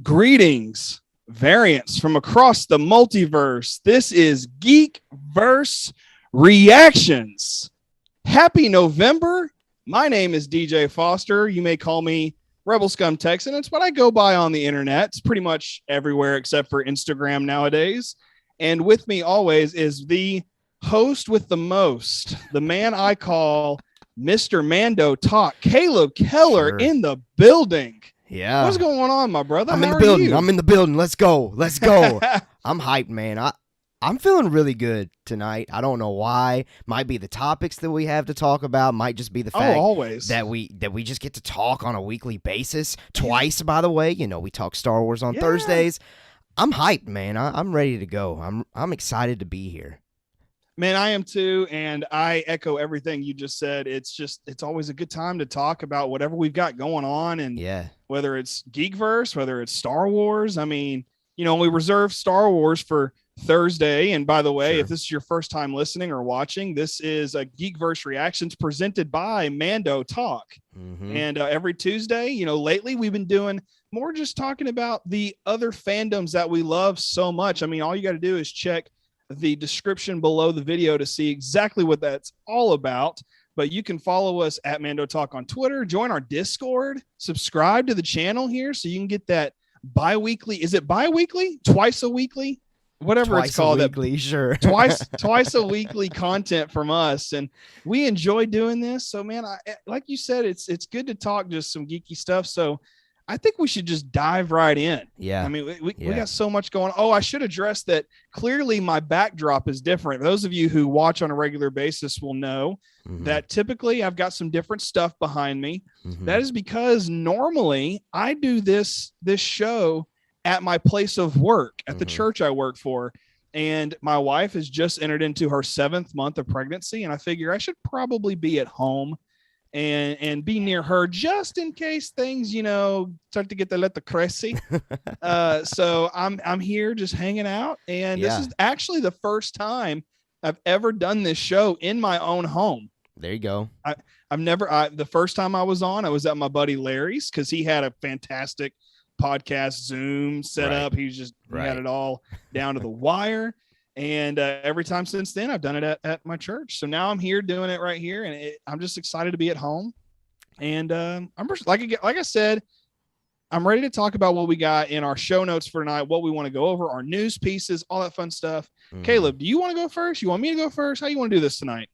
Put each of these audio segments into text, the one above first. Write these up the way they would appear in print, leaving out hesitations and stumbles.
Greetings, variants from across the multiverse. This is Geekverse Reactions. Happy November. My name is DJ Foster. You may call me Rebel Scum Texan. It's what I go by on the internet. It's pretty much everywhere except for Instagram nowadays. And with me always is the host with the most, the man I call Mr. Mando Talk, Caleb Keller in the building. Yeah. What's going on, my brother? I'm in the building. I'm in the building. Let's go. Let's go. I'm hyped, man. I'm feeling really good tonight. I don't know why. Might be the topics that we have to talk about. Might just be the fact that we just get to talk on a weekly basis. Twice, by the way. You know, we talk Star Wars on Thursdays. I'm hyped, man. I'm ready to go. I'm excited to be here. Man, I am too, and I echo everything you just said. It's always a good time to talk about whatever we've got going on, and whether it's Geekverse, whether it's Star Wars. I mean, you know, we reserve Star Wars for Thursday. And by the way, if this is your first time listening or watching, this is a Geekverse Reactions presented by Mando Talk. And every Tuesday, you know, lately we've been doing more just talking about the other fandoms that we love so much. I mean, all you got to do is check the description below the video to see exactly what that's all about. But you can follow us at Mando Talk on Twitter, join our Discord, subscribe to the channel here so you can get that bi-weekly. Is it bi-weekly? Twice a weekly? Whatever it's called. Weekly, sure. twice a weekly content from us. And we enjoy doing this. So man, like you said, it's good to talk just some geeky stuff. So I think we should just dive right in. Yeah. I mean, we got so much going on. Oh, I should address that. Clearly my backdrop is different. Those of you who watch on a regular basis will know that typically I've got some different stuff behind me. That is because normally I do this show at my place of work, at the church I work for. And my wife has just entered into her 7th month of pregnancy. And I figure I should probably be at home and be near her just in case things, you know, start to get the letra crazy. So I'm here just hanging out. And this is actually the first time I've ever done this show in my own home. There you go. The first time I was on, I was at my buddy Larry's because he had a fantastic podcast Zoom set up. He had it all down to the wire. And every time since then, I've done it at my church. So now I'm here doing it right here, and I'm just excited to be at home. And I'm just, like I said, I'm ready to talk about what we got in our show notes for tonight, what we want to go over, our news pieces, all that fun stuff. Caleb, do you want to go first? You want me to go first? How you want to do this tonight?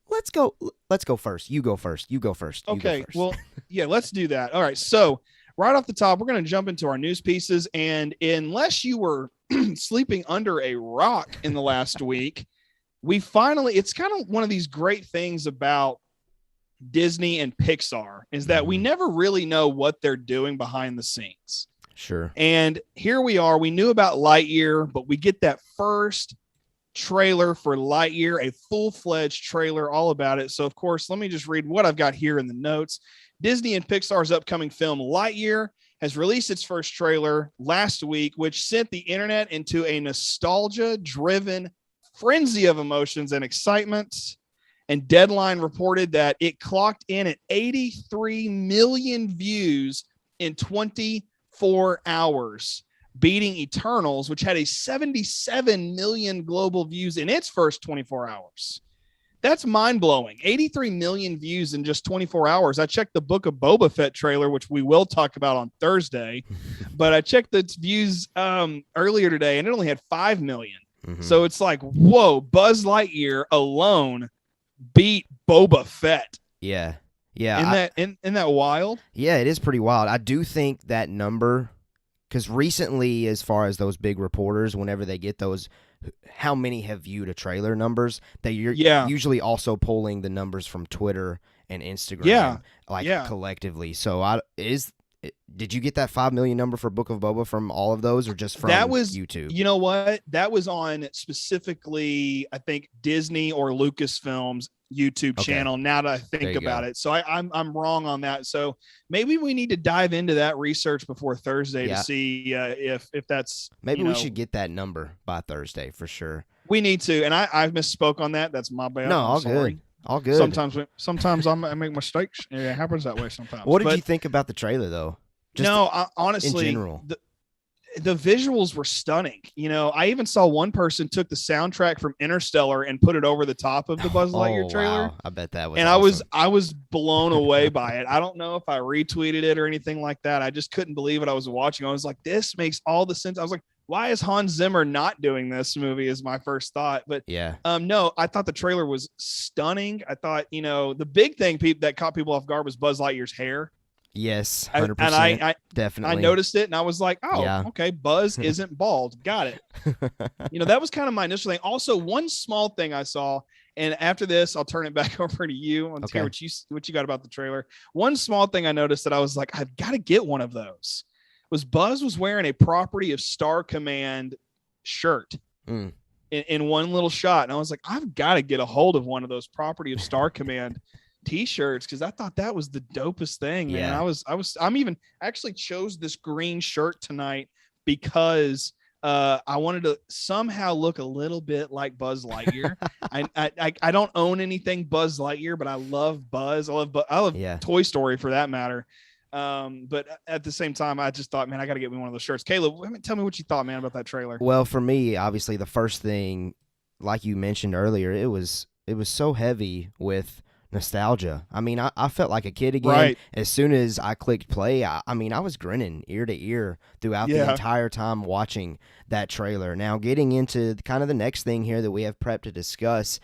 Let's go. Let's go first. You go first. You go first. Okay. Well, yeah, let's do that. All right. So right off the top, we're going to jump into our news pieces. And unless you were sleeping under a rock in the last week, it's kind of one of these great things about Disney and Pixar is that we never really know what they're doing behind the scenes. Sure. And here we are. We knew about Lightyear, but we get that first trailer for Lightyear, a full-fledged trailer all about it. So of course, let me just read what I've got here in the notes. Disney and Pixar's upcoming film Lightyear has released its first trailer last week, which sent the internet into a nostalgia-driven frenzy of emotions and excitement. And Deadline reported that it clocked in at 83 million views in 24 hours, beating Eternals, which had a 77 million global views in its first 24 hours. That's mind-blowing. 83 million views in just 24 hours. I checked the Book of Boba Fett trailer, which we will talk about on Thursday, but I checked the views earlier today, and it only had 5 million. So it's like, whoa, Buzz Lightyear alone beat Boba Fett. Yeah. Isn't that wild? Yeah, it is pretty wild. I do think that number, because recently, as far as those big reporters, whenever they get those, how many have viewed a trailer numbers, that you're usually also pulling the numbers from Twitter and Instagram, collectively. So did you get that 5 million number for Book of Boba from all of those, or just from YouTube? You know what? That was on specifically, I think, Disney or Lucasfilm's YouTube channel. Now that I think about it, so I'm wrong on that. So maybe we need to dive into that research before Thursday to see if that's we should get that number by Thursday for sure. We need to, and I misspoke on that. That's my bad. No, all good. All good. Sometimes I make mistakes. It happens that way sometimes. What did you think about the trailer, though? Just honestly, in general. The visuals were stunning. I even saw one person took the soundtrack from Interstellar and put it over the top of the Buzz Lightyear trailer. Wow. I bet that was and awesome. I was blown away by it. I don't know if I retweeted it or anything like that. I just couldn't believe what I was watching. I was like, this makes all the sense. I was like, why is Hans Zimmer not doing this movie is my first thought. But yeah, no, I thought the trailer was stunning. I thought, the big thing that caught people off guard was Buzz Lightyear's hair. Yes, 100%. And I definitely. I noticed it and I was like, okay, Buzz isn't bald. Got it. That was kind of my initial thing. Also, one small thing I saw, and after this, I'll turn it back over to you and hear what you got about the trailer. One small thing I noticed that I was like, I've got to get one of those. Was Buzz was wearing a Property of Star Command shirt in one little shot. And I was like, I've got to get a hold of one of those Property of Star Command t-shirts, because I thought that was the dopest thing. Yeah. And I'm even actually chose this green shirt tonight because I wanted to somehow look a little bit like Buzz Lightyear. I don't own anything Buzz Lightyear, but I love Buzz. I love Toy Story for that matter. But at the same time, I just thought, man, I got to get me one of those shirts. Caleb, tell me what you thought, man, about that trailer. Well, for me, obviously, the first thing, like you mentioned earlier, it was so heavy with nostalgia. I mean, I felt like a kid again. Right. As soon as I clicked play, I was grinning ear to ear throughout the entire time watching that trailer. Now, getting into kind of the next thing here that we have prepped to discuss,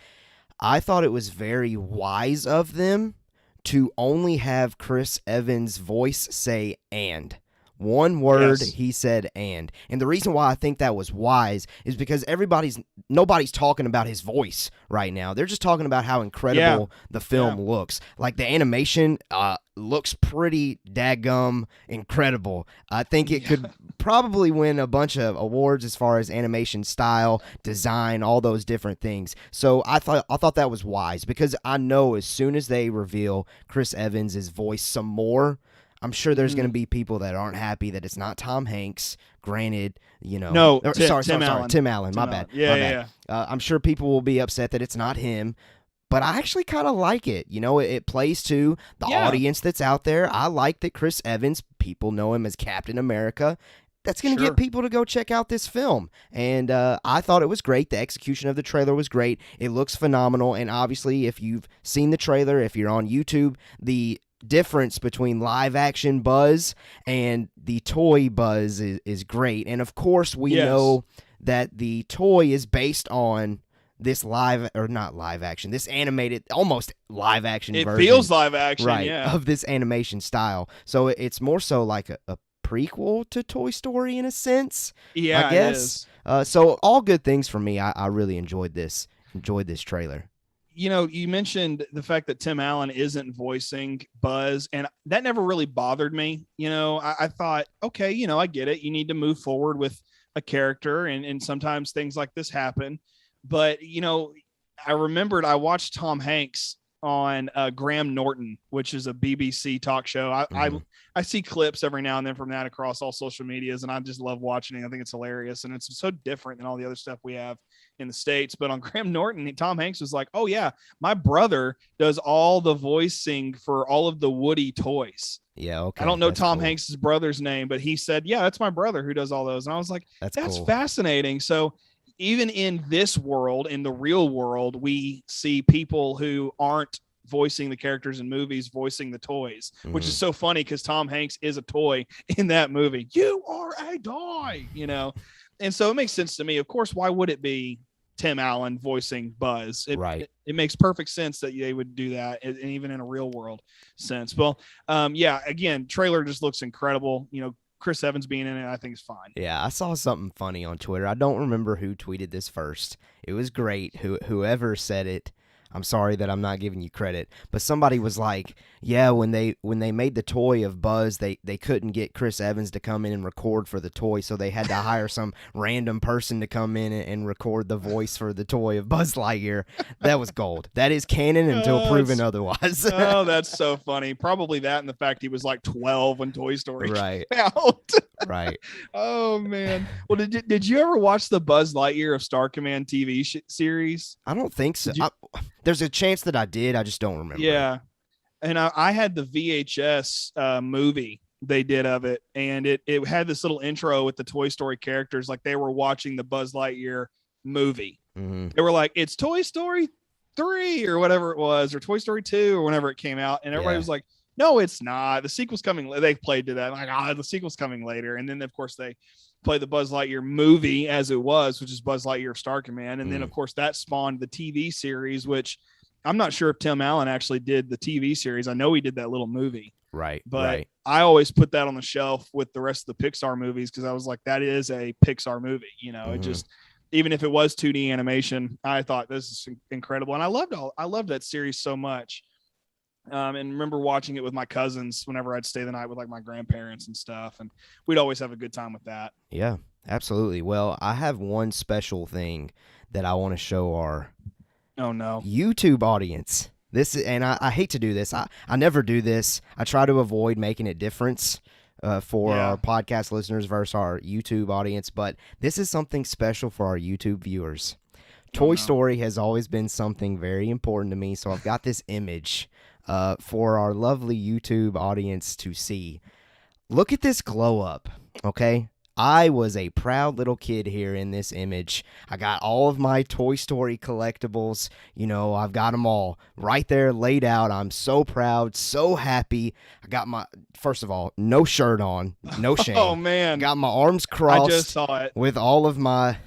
I thought it was very wise of them to only have Chris Evans' voice say "and." One word, he said "and." And the reason why I think that was wise is because nobody's talking about his voice right now. They're just talking about how incredible the film looks. Like, the animation looks pretty daggum incredible. I think it could probably win a bunch of awards as far as animation style, design, all those different things. So I thought that was wise, because I know as soon as they reveal Chris Evans' voice some more, I'm sure there's going to be people that aren't happy that it's not Tom Hanks. Granted, Tim Allen. Tim Allen. My bad. Yeah. I'm sure people will be upset that it's not him, but I actually kind of like it. It plays to the audience that's out there. I like that Chris Evans, people know him as Captain America. That's going to get people to go check out this film. And I thought it was great. The execution of the trailer was great. It looks phenomenal. And obviously, if you've seen the trailer, if you're on YouTube, the difference between live action Buzz and the toy Buzz is great. And of course, we know that the toy is based on this this animated, almost live action version. It feels live action, of this animation style. So it's more so like a prequel to Toy Story in a sense. Yeah, I guess. So all good things for me. I really enjoyed this trailer. You mentioned the fact that Tim Allen isn't voicing Buzz, and that never really bothered me. I thought, okay, I get it. You need to move forward with a character, and sometimes things like this happen. But, I remembered I watched Tom Hanks on Graham Norton, which is a BBC talk show. I see clips every now and then from that across all social medias, and I just love watching it. I think it's hilarious, and it's so different than all the other stuff we have in the States. But on Graham Norton, Tom Hanks was like, oh yeah, my brother does all the voicing for all of the Woody toys. Yeah, okay. I don't know Tom Hanks's brother's name, but he said, yeah, that's my brother who does all those. And I was like, that's cool. Fascinating. So even in this world, in the real world, we see people who aren't voicing the characters in movies, voicing the toys, which is so funny because Tom Hanks is a toy in that movie. You are a toy, And so it makes sense to me. Of course, why would it be Tim Allen voicing Buzz? It makes perfect sense that they would do that, and even in a real world sense. Well, again, trailer just looks incredible. Chris Evans being in it, I think is fine. Yeah, I saw something funny on Twitter. I don't remember who tweeted this first. It was great. Whoever said it, I'm sorry that I'm not giving you credit, but somebody was like, yeah, when they made the toy of Buzz, they couldn't get Chris Evans to come in and record for the toy, so they had to hire some random person to come in and record the voice for the toy of Buzz Lightyear. That was gold. That is canon until proven otherwise. Oh, that's so funny. Probably that and the fact he was like 12 when Toy Story came out. Right. Oh, man. Well, did you ever watch the Buzz Lightyear of Star Command TV series? I don't think so. There's a chance that I did. I just don't remember. Yeah. And I had the VHS movie they did of it, and it had this little intro with the Toy Story characters, like they were watching the Buzz Lightyear movie. Mm-hmm. They were like, it's Toy Story 3 or whatever it was, or Toy Story 2 or whenever it came out, and everybody was like, no, it's not. The sequel's coming. They played to that, like, the sequel's coming later, and then of course they played the Buzz Lightyear movie as it was, which is Buzz Lightyear Star Command, and then of course that spawned the TV series, which I'm not sure if Tim Allen actually did the TV series. I know he did that little movie. Right. But I always put that on the shelf with the rest of the Pixar movies, because I was like, that is a Pixar movie. It just, even if it was 2D animation, I thought this is incredible. And I loved that series so much. And remember watching it with my cousins whenever I'd stay the night with like my grandparents and stuff. And we'd always have a good time with that. Yeah, absolutely. Well, I have one special thing that I want to show our YouTube audience. I hate to do this. I never do this. I try to avoid making a difference for our podcast listeners versus our YouTube audience, but this is something special for our YouTube viewers. Toy Story has always been something very important to me, so I've got this image for our lovely YouTube audience to see. Look at this glow up, okay? I was a proud little kid here in this image. I got all of my Toy Story collectibles. I've got them all right there laid out. I'm so proud, so happy. I got first of all, no shirt on, no shame. Oh, man. Got my arms crossed. I just saw it. With all of my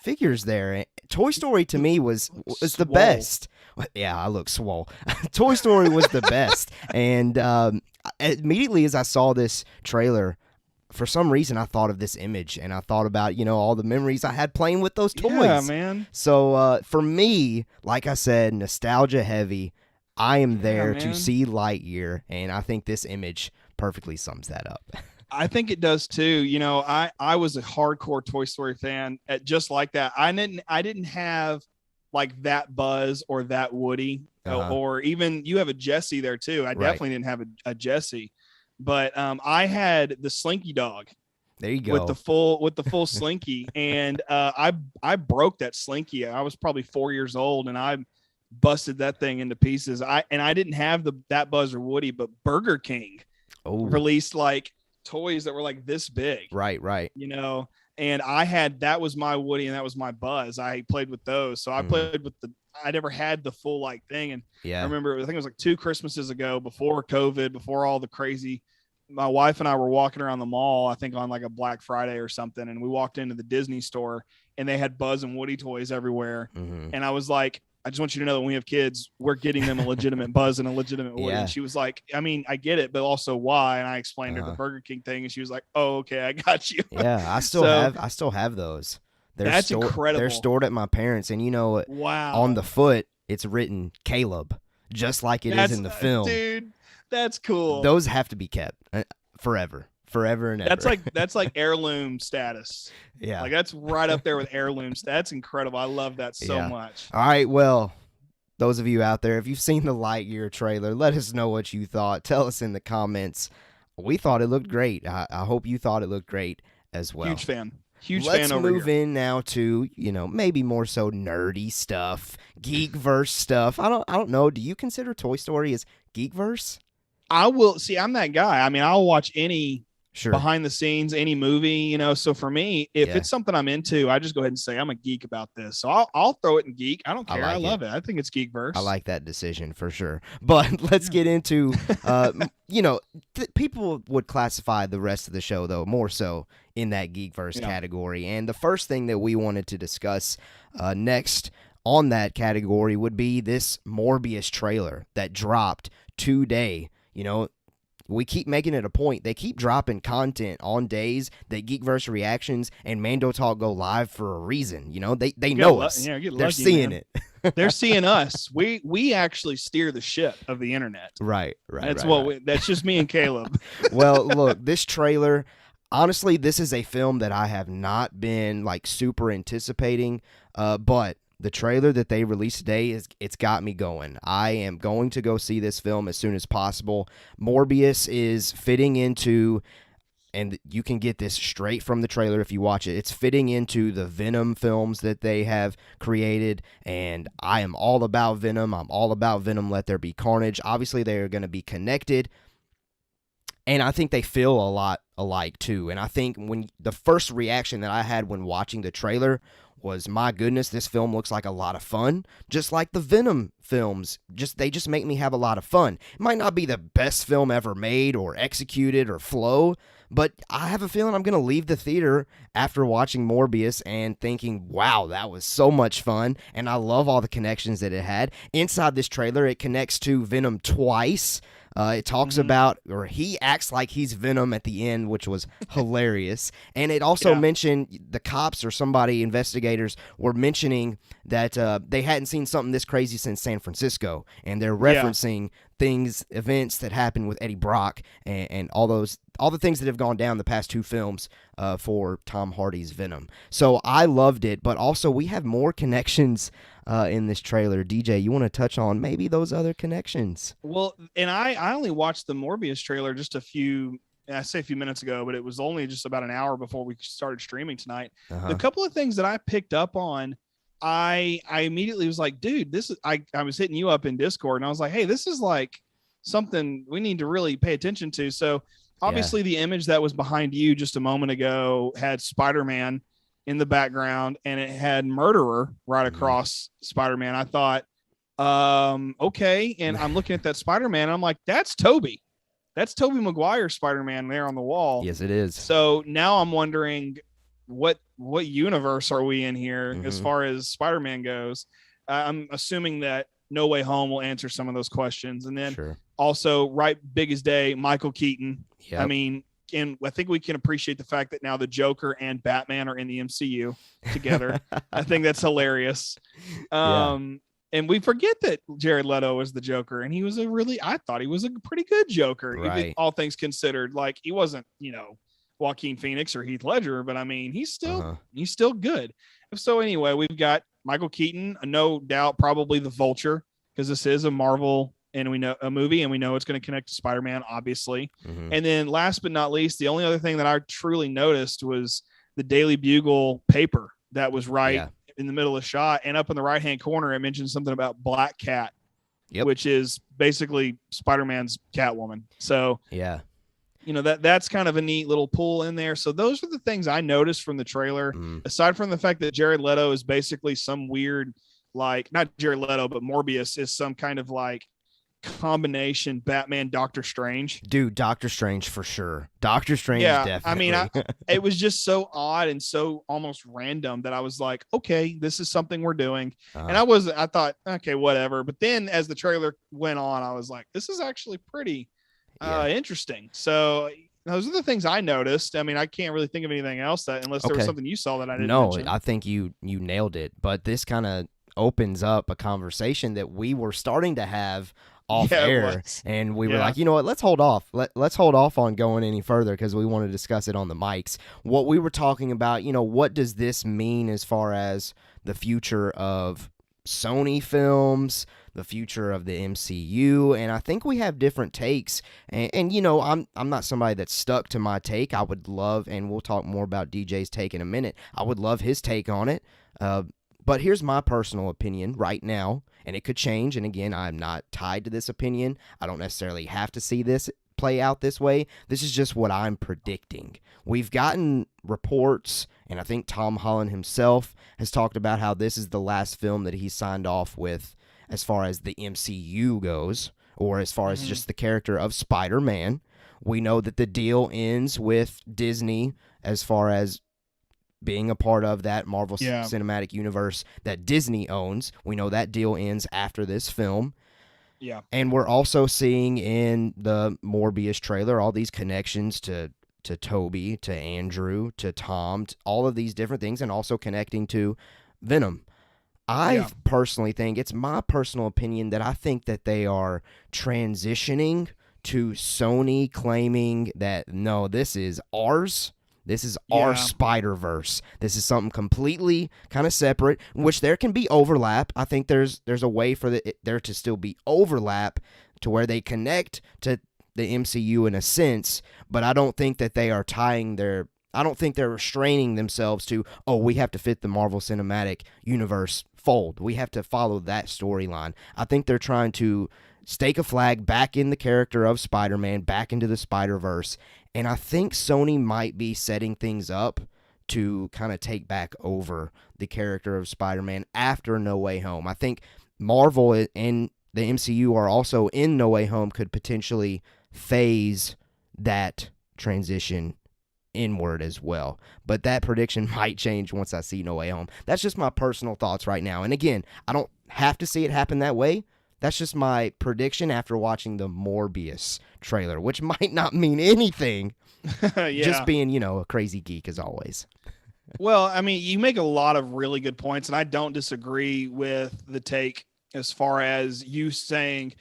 figures there. Toy Story to me was the best. Yeah, I look swole. Toy Story was the best. And immediately as I saw this trailer, for some reason, I thought of this image, and I thought about, all the memories I had playing with those toys. Yeah, man. So for me, like I said, nostalgia heavy. I am there to see Lightyear, and I think this image perfectly sums that up. I think it does too. I was a hardcore Toy Story fan, just like that. I didn't have like that Buzz or that Woody, or even you have a Jessie there too. I definitely didn't have a Jessie. But I had the Slinky dog. There you go. With the full Slinky, and I broke that Slinky. I was probably 4 years old, and I busted that thing into pieces. I didn't have that Buzz or Woody, but Burger King released like toys that were like this big. Right. And that was my Woody and that was my Buzz. I played with those, so I played with I never had the full like thing. And I remember, I think it was like 2 Christmases ago, before COVID, before all the crazy, my wife and I were walking around the mall, I think on like a Black Friday or something. And we walked into the Disney store and they had Buzz and Woody toys everywhere. And I was like, I just want you to know that when we have kids, we're getting them a legitimate Buzz and a legitimate Woody. And she was like, I mean, I get it, but also why? And I explained her the Burger King thing, and she was like, oh, okay, I got you. Yeah, I still have those. That's incredible. They're stored at my parents, and on the foot it's written Caleb, just like it is in the film. Dude, that's cool. Those have to be kept forever and ever. That's like heirloom status. Yeah, like that's right up there with heirlooms. That's incredible. I love that so much. All right, well, those of you out there, if you've seen the Lightyear trailer, let us know what you thought. Tell us in the comments. We thought it looked great. I hope you thought it looked great as well. Huge fan. Let's move in now to, maybe more so nerdy stuff, Geekverse stuff. I don't know. Do you consider Toy Story as Geekverse? I will. See, I'm that guy. I mean, I'll watch any behind the scenes, any movie, so for me, if it's something I'm into, I just go ahead and say I'm a geek about this. So I'll throw it in geek. I don't care. I love it. I think it's Geekverse. I like that decision for sure. But let's get into, people would classify the rest of the show, though, more so in that Geekverse category. And the first thing that we wanted to discuss next on that category would be this Morbius trailer that dropped today. We keep making it a point. They keep dropping content on days that Geekverse Reactions and Mando Talk go live for a reason. They know us. They're seeing it. They're seeing us. We actually steer the ship of the internet. Right. That's just me and Caleb. Well, look, this trailer, honestly, this is a film that I have not been like super anticipating, but the trailer that they released today, it's got me going. I am going to go see this film as soon as possible. Morbius is fitting into, and you can get this straight from the trailer if you watch it, it's fitting into the Venom films that they have created, and I am all about Venom. I'm all about Venom Let There Be Carnage. Obviously, they are going to be connected. And I think they feel a lot alike too. And I think when the first reaction that I had when watching the trailer was, my goodness, this film looks like a lot of fun. Just like the Venom films. They just make me have a lot of fun. It might not be the best film ever made or executed or flow, but I have a feeling I'm going to leave the theater after watching Morbius and thinking, wow, that was so much fun. And I love all the connections that it had. Inside this trailer, it connects to Venom twice. It talks about, or he acts like he's Venom at the end, which was hilarious. And it also mentioned the cops or investigators were mentioning that they hadn't seen something this crazy since San Francisco. And they're referencing events that happened with Eddie Brock and all the things that have gone down the past 2 films for Tom Hardy's Venom. So I loved it, but also we have more connections in this trailer. DJ, you want to touch on maybe those other connections? Well, and I only watched the Morbius trailer just a few minutes ago, but it was only just about an hour before we started streaming tonight. The couple of things that I picked up on, I immediately was like, dude, this is, I was hitting you up in Discord and I was like, hey, this is like something we need to really pay attention to. So obviously the image that was behind you just a moment ago had Spider-Man in the background and it had Murderer right across Spider-Man. I thought, okay. And I'm looking at that Spider-Man and I'm like, that's Tobey Maguire's Spider-Man there on the wall. Yes, it is. So now I'm wondering what universe are we in here as far as Spider-Man goes? I'm assuming that No Way Home will answer some of those questions. And then also right big as day, Michael Keaton. I mean, and I think we can appreciate the fact that now the Joker and Batman are in the MCU together. I think that's hilarious. And we forget that Jared Leto was the Joker, and I thought he was a pretty good Joker, even all things considered. Like, he wasn't, Joaquin Phoenix or Heath Ledger, but I mean, he's still good. So anyway, we've got Michael Keaton, no doubt, probably the Vulture, because this is a Marvel and we know a movie, and we know it's going to connect to Spider-Man, obviously. And then last but not least, the only other thing that I truly noticed was the Daily Bugle paper that was in the middle of the shot, and up in the right-hand corner, it mentioned something about Black Cat, which is basically Spider-Man's Catwoman. So that's kind of a neat little pull in there. So those are the things I noticed from the trailer, aside from the fact that Jared Leto is basically some weird, like, not Jared Leto, but Morbius is some kind of like combination Batman Doctor Strange. Dude, Doctor Strange for sure. Doctor Strange, definitely. I mean, it was just so odd and so almost random that I was like, okay, this is something we're doing. And I thought, okay, whatever. But then as the trailer went on, I was like, this is actually pretty interesting. So those are the things I noticed. I mean, I can't really think of anything else unless there was something you saw that I didn't mention. I think you nailed it. But this kind of opens up a conversation that we were starting to have off air, and we were like, you know what, let's hold off. Let's hold off on going any further because we want to discuss it on the mics. What we were talking about, what does this mean as far as the future of Sony films, the future of the MCU? And I think we have different takes. And I'm not somebody that's stuck to my take. I would love, and we'll talk more about DJ's take in a minute, I would love his take on it. But here's my personal opinion right now, and it could change. And again, I'm not tied to this opinion. I don't necessarily have to see this play out this way. This is just what I'm predicting. We've gotten reports, and I think Tom Holland himself has talked about how this is the last film that he signed off with as far as the MCU goes, or as far as just the character of Spider-Man. We know that the deal ends with Disney as far as being a part of that Marvel Cinematic Universe that Disney owns. We know that deal ends after this film. Yeah. And we're also seeing in the Morbius trailer all these connections to Tobey, to Andrew, to Tom, to all of these different things, and also connecting to Venom. I personally think, it's my personal opinion, that I think that they are transitioning to Sony claiming that, no, this is ours. This is our Spider-Verse. This is something completely kind of separate, which there can be overlap. I think there's a way for there to still be overlap to where they connect to the MCU in a sense, but I don't think that they are I don't think they're restraining themselves to, we have to fit the Marvel Cinematic Universe fold. We have to follow that storyline. I think they're trying to stake a flag back in the character of Spider-Man, back into the Spider-Verse, and I think Sony might be setting things up to kind of take back over the character of Spider-Man after No Way Home. I think Marvel and the MCU are also in No Way Home could potentially phase that transition inward as well. But that prediction might change once I see No Way Home. That's just my personal thoughts right now. And again, I don't have to see it happen that way. That's just my prediction after watching the Morbius trailer, which might not mean anything. Just being, a crazy geek as always. Well, I mean, you make a lot of really good points, and I don't disagree with the take as far as you saying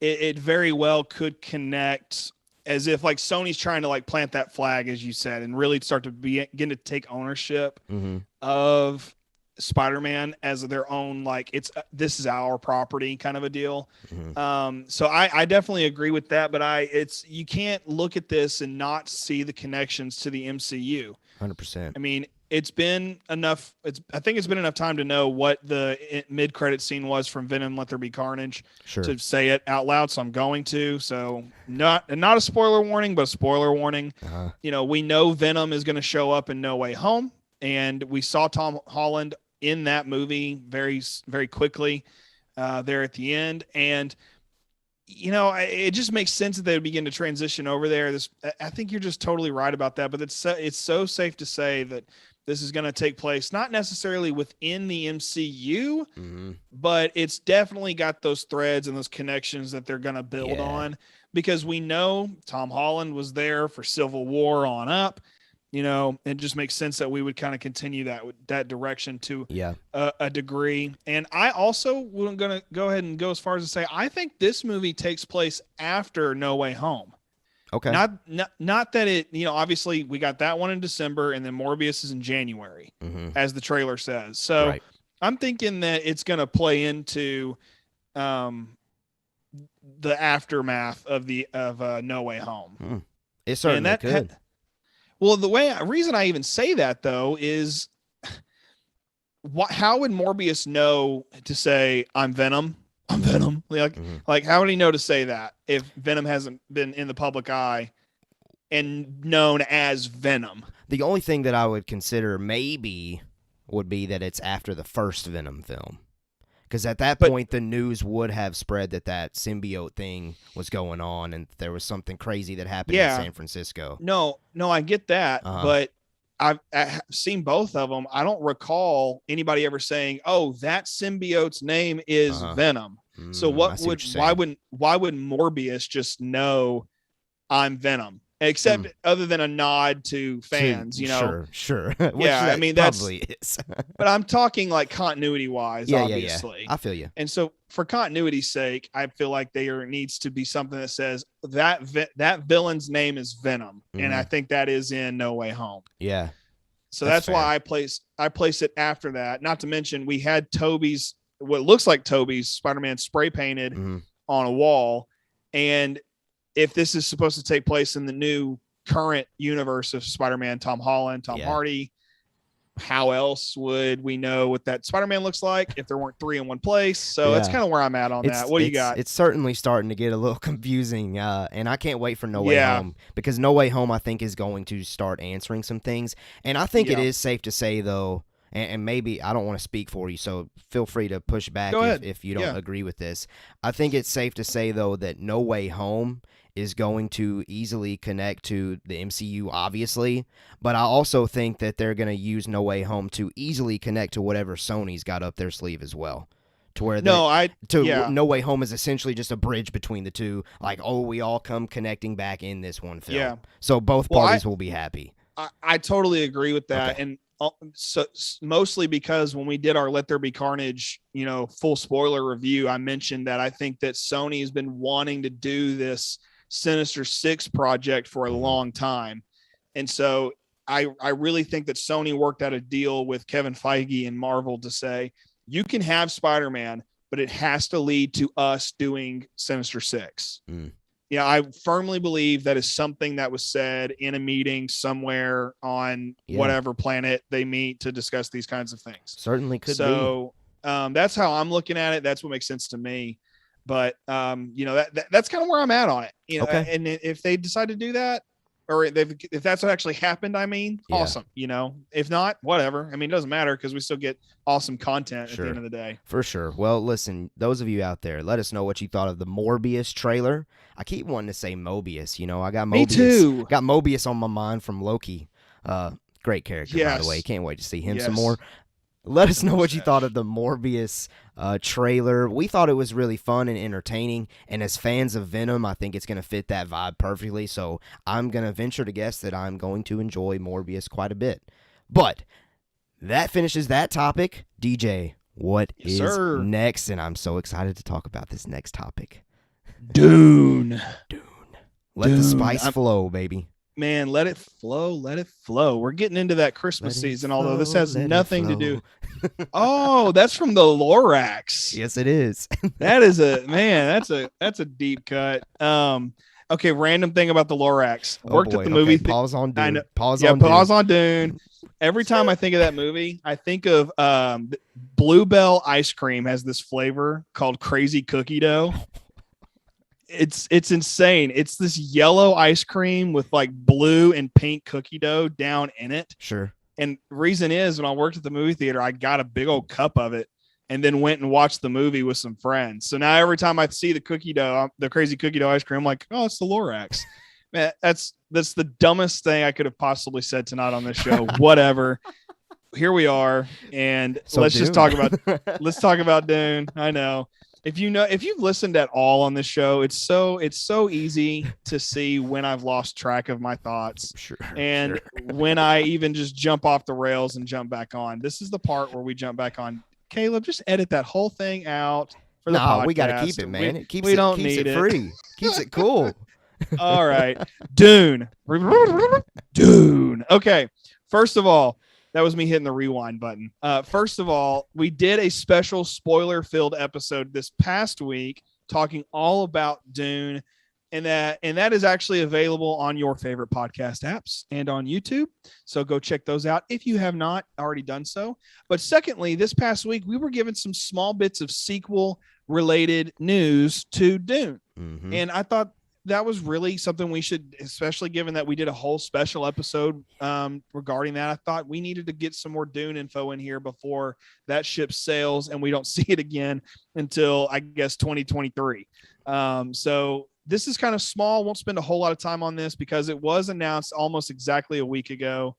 it very well could connect, as if like Sony's trying to like plant that flag, as you said, and really start to begin to take ownership of Spider-Man as their own, like this is our property kind of a deal. So I definitely agree with that, but you can't look at this and not see the connections to the MCU. 100%. I mean, it's been enough. I think it's been enough time to know what the mid-credit scene was from Venom: Let There Be Carnage to say it out loud. So I'm going to. So not a spoiler warning, but a spoiler warning. We know Venom is going to show up in No Way Home, and we saw Tom Holland in that movie very, very quickly there at the end. And it just makes sense that they would begin to transition over there. I think you're just totally right about that. But it's so safe to say that this is going to take place not necessarily within the MCU, but it's definitely got those threads and those connections that they're going to build on, because we know Tom Holland was there for Civil War on up. It just makes sense that we would kind of continue that direction to a degree. And I also going to go ahead and go as far as to say, I think this movie takes place after No Way Home. Okay. Not that it, obviously we got that one in December, and then Morbius is in January, as the trailer says. So I'm thinking that it's going to play into the aftermath of No Way Home. It certainly could. Well, reason I even say that though is, how would Morbius know to say I'm Venom? I'm Venom. Like how would he know to say that if Venom hasn't been in the public eye and known as Venom? The only thing that I would consider maybe would be that it's after the first Venom film. Because at that point, the news would have spread that symbiote thing was going on, and there was something crazy that happened in San Francisco. No, I get that, but I've seen both of them. I don't recall anybody ever saying, "Oh, that symbiote's name is Venom." So why would Morbius just know I'm Venom? Except other than a nod to fans, Sure. I mean, that's probably is. But I'm talking like continuity wise, obviously. I feel you. And so for continuity's sake, I feel like there needs to be something that says that villain's name is Venom. And I think that is in No Way Home. Yeah. So that's why I place it after that. Not to mention we had what looks like Toby's Spider-Man spray painted on a wall. And if this is supposed to take place in the new current universe of Spider-Man, Tom Holland, Tom Hardy, how else would we know what that Spider-Man looks like if there weren't three in one place? So that's kind of where I'm at on that. What do you got? It's certainly starting to get a little confusing, and I can't wait for No Way Home, because No Way Home, I think, is going to start answering some things. And I think it is safe to say, though, and maybe I don't want to speak for you, so feel free to push back if you don't agree with this. I think it's safe to say, though, that No Way Home is going to easily connect to the MCU, obviously, but I also think that they're going to use No Way Home to easily connect to whatever Sony's got up their sleeve as well. To where No Way Home is essentially just a bridge between the two, like, we all come connecting back in this one film. Yeah. So both parties will be happy. I totally agree with that. Okay. And so mostly because when we did our Let There Be Carnage, full spoiler review, I mentioned that I think that Sony has been wanting to do this Sinister Six project for a long time. And so I really think that Sony worked out a deal with Kevin Feige and Marvel to say, you can have Spider-Man, but it has to lead to us doing Sinister Six. I firmly believe that is something that was said in a meeting somewhere on whatever planet they meet to discuss these kinds of things. Certainly could be. So That's how I'm looking at it. That's what makes sense to me. But that's kind of where I'm at on it. Okay. And if they decide to do that, or if that's what actually happened, awesome. If not, whatever. It doesn't matter because we still get awesome content at the end of the day. For sure. Well, listen, those of you out there, let us know what you thought of the Morbius trailer. I keep wanting to say Mobius. I got Mobius. Me too. Got Mobius on my mind from Loki. Great character, by the way. Can't wait to see him some more. Let us know what you thought of the Morbius trailer. We thought it was really fun and entertaining, and as fans of Venom, I think it's going to fit that vibe perfectly, so I'm going to venture to guess that I'm going to enjoy Morbius quite a bit. But that finishes that topic. DJ, what is next? And I'm so excited to talk about this next topic. Dune. Let the spice flow, baby. Man, let it flow. We're getting into that Christmas season, although this has nothing to do. Oh, that's from the Lorax. Yes, it is. That is that's a deep cut. Okay, random thing about the Lorax. Worked at the movie. Pause on Dune. Pause on Dune. Every time I think of that movie, I think of Bluebell ice cream has this flavor called Crazy Cookie Dough. It's insane. It's this yellow ice cream with like blue and pink cookie dough down in it. Sure. And reason is when I worked at the movie theater, I got a big old cup of it and then went and watched the movie with some friends. So now every time I see the Crazy Cookie Dough ice cream, I'm like, oh, it's the Lorax. Man, that's the dumbest thing I could have possibly said tonight on this show. Whatever. Here we are. And let's talk about Dune. I know. If you've listened at all on this show, it's so easy to see when I've lost track of my thoughts and when I even just jump off the rails and jump back on. This is the part where we jump back on. Caleb, just edit that whole thing out for the podcast. We got to keep it, man. It keeps it free. Keeps it cool. All right. Dune. Okay. First of all, that was me hitting the rewind button. First of all, we did a special spoiler-filled episode this past week talking all about Dune, and that is actually available on your favorite podcast apps and on YouTube. So go check those out if you have not already done so. But secondly, this past week, we were given some small bits of sequel-related news to Dune. Mm-hmm. And I thought that was really something we should, especially given that we did a whole special episode regarding that. I thought we needed to get some more Dune info in here before that ship sails and we don't see it again until, I guess, 2023. So this is kind of small. Won't spend a whole lot of time on this because it was announced almost exactly a week ago.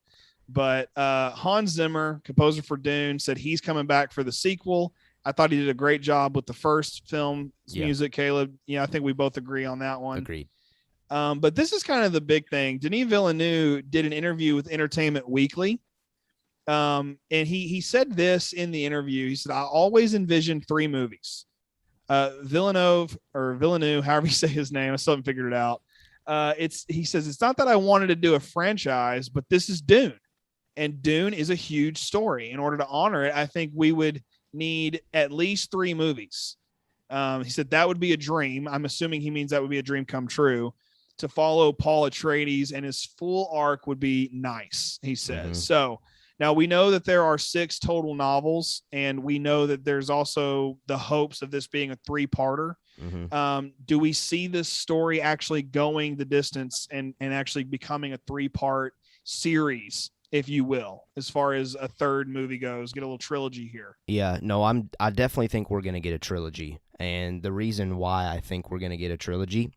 But Hans Zimmer, composer for Dune, said he's coming back for the sequel. I thought he did a great job with the first film's music, Caleb. Yeah, I think we both agree on that one. Agreed. But this is kind of the big thing. Denis Villeneuve did an interview with Entertainment Weekly. And he said this in the interview. He said, I always envisioned 3 movies. Villeneuve, however you say his name, I still haven't figured it out. He says, it's not that I wanted to do a franchise, but this is Dune. And Dune is a huge story. In order to honor it, I think we would need at least 3 movies. He said that would be a dream. I'm assuming he means that would be a dream come true. To follow Paul Atreides and his full arc would be nice, he says. Mm-hmm. So now we know that there are 6 total novels, and we know that there's also the hopes of this being a 3-parter. Mm-hmm. Do we see this story actually going the distance and actually becoming a 3-part series, if you will, as far as a 3rd movie goes, get a little trilogy here? Yeah, no, I definitely think we're going to get a trilogy. And the reason why I think we're going to get a trilogy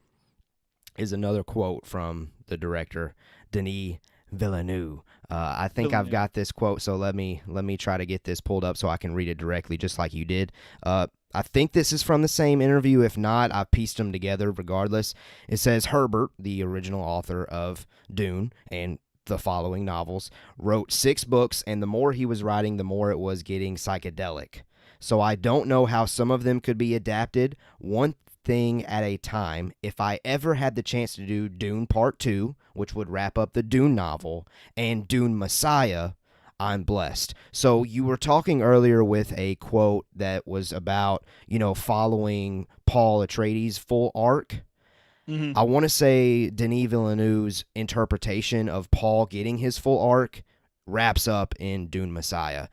is another quote from the director, Denis Villeneuve. I think I've got this quote, so let me try to get this pulled up so I can read it directly, just like you did. I think this is from the same interview. If not, I've pieced them together regardless. It says, Herbert, the original author of Dune and the following novels, wrote 6 books, and the more he was writing, the more it was getting psychedelic. So I don't know how some of them could be adapted, one thing at a time. If I ever had the chance to do Dune Part 2, which would wrap up the Dune novel, and Dune Messiah, I'm blessed. So you were talking earlier with a quote that was about, following Paul Atreides' full arc. Mm-hmm. I want to say Denis Villeneuve's interpretation of Paul getting his full arc wraps up in Dune Messiah.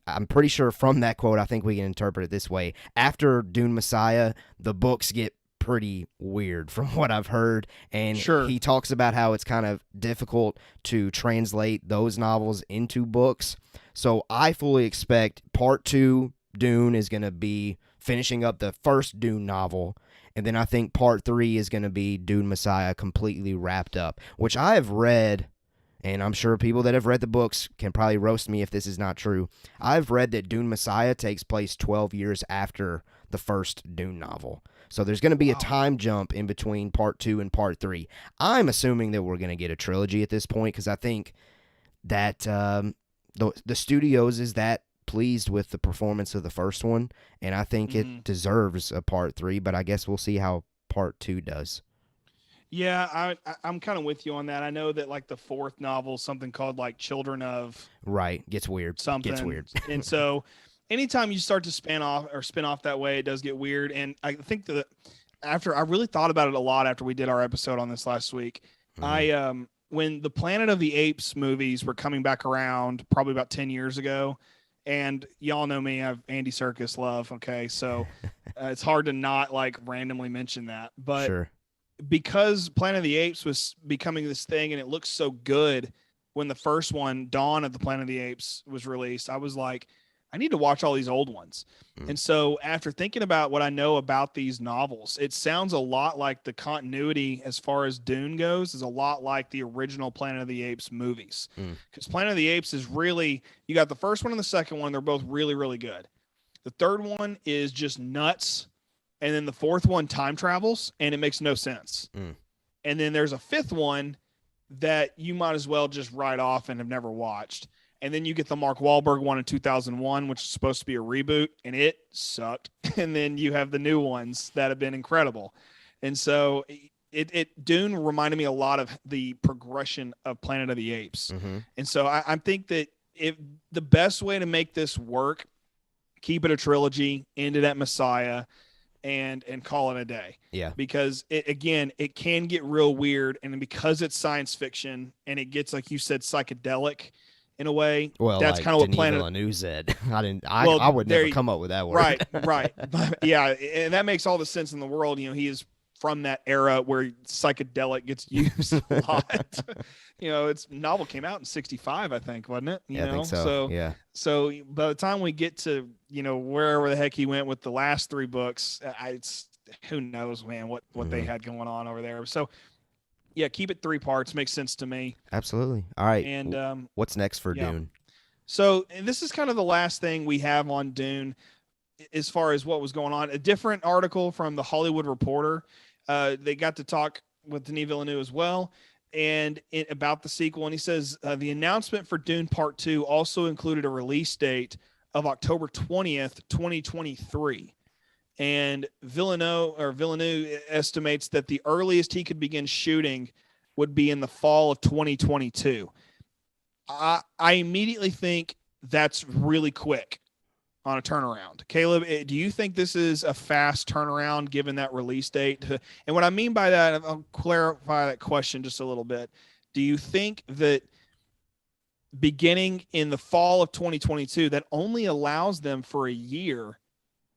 I'm pretty sure from that quote, I think we can interpret it this way. After Dune Messiah, the books get pretty weird from what I've heard, and he talks about how it's kind of difficult to translate those novels into books. So I fully expect part 2 Dune is going to be finishing up the first Dune novel, and then I think part 3 is going to be Dune Messiah completely wrapped up, which I have read, and I'm sure people that have read the books can probably roast me if this is not true. I've read that Dune Messiah takes place 12 years after the first Dune novel. So there's going to be a time jump in between part 2 and part 3. I'm assuming that we're going to get a trilogy at this point because I think that the studios is that pleased with the performance of the first one, and I think it deserves a part 3, but I guess we'll see how part 2 does. Yeah, I'm kind of with you on that. I know that like the fourth novel, something called like Children of... Right, gets weird. Something. Gets weird. And so... anytime you start to spin off that way, it does get weird. And I think that I really thought about it a lot after we did our episode on this last week. When the Planet of the Apes movies were coming back around, probably about 10 years ago, and y'all know me, I have Andy Serkis love. Okay. So it's hard to not like randomly mention that, but because Planet of the Apes was becoming this thing and it looks so good when the first one, Dawn of the Planet of the Apes, was released, I was like, I need to watch all these old ones. And so after thinking about what I know about these novels, it sounds a lot like the continuity as far as Dune goes is a lot like the original Planet of the Apes movies. Because Planet of the Apes is really, you got the first one and the second one. They're both really, really good. The third one is just nuts. And then the fourth one time travels and it makes no sense. And then there's a fifth one that you might as well just write off and have never watched. And then you get the Mark Wahlberg one in 2001, which is supposed to be a reboot, and it sucked. And then you have the new ones that have been incredible. And so Dune reminded me a lot of the progression of Planet of the Apes. And so I think that if the best way to make this work, keep it a trilogy, end it at Messiah, and call it a day. Yeah. Because it can get real weird, and because it's science fiction and it gets, like you said, psychedelic in a way. Well, that's like kind of what Planet Villeneuve said. I would never come up with that word. Right. Yeah, and that makes all the sense in the world. You know, he is from that era where psychedelic gets used a lot. You know, its novel came out in 1965, I think, wasn't it? I think so. So by the time we get to, you know, wherever the heck he went with the last 3 books, who knows, man, what they had going on over there. So yeah, keep it 3 parts. Makes sense to me. Absolutely. All right. And what's next for Dune? So, and this is kind of the last thing we have on Dune as far as what was going on. A different article from the Hollywood Reporter. They got to talk with Denis Villeneuve as well and about the sequel. And he says the announcement for Dune Part 2 also included a release date of October 20th, 2023. And Villeneuve estimates that the earliest he could begin shooting would be in the fall of 2022. I immedientely think that's really quick on a turnaround. Caleb, do you think this is a fast turnaround given that release date? And what I mean by that, I'll clarify that question just a little bit. Do you think that beginning in the fall of 2022, that only allows them for a year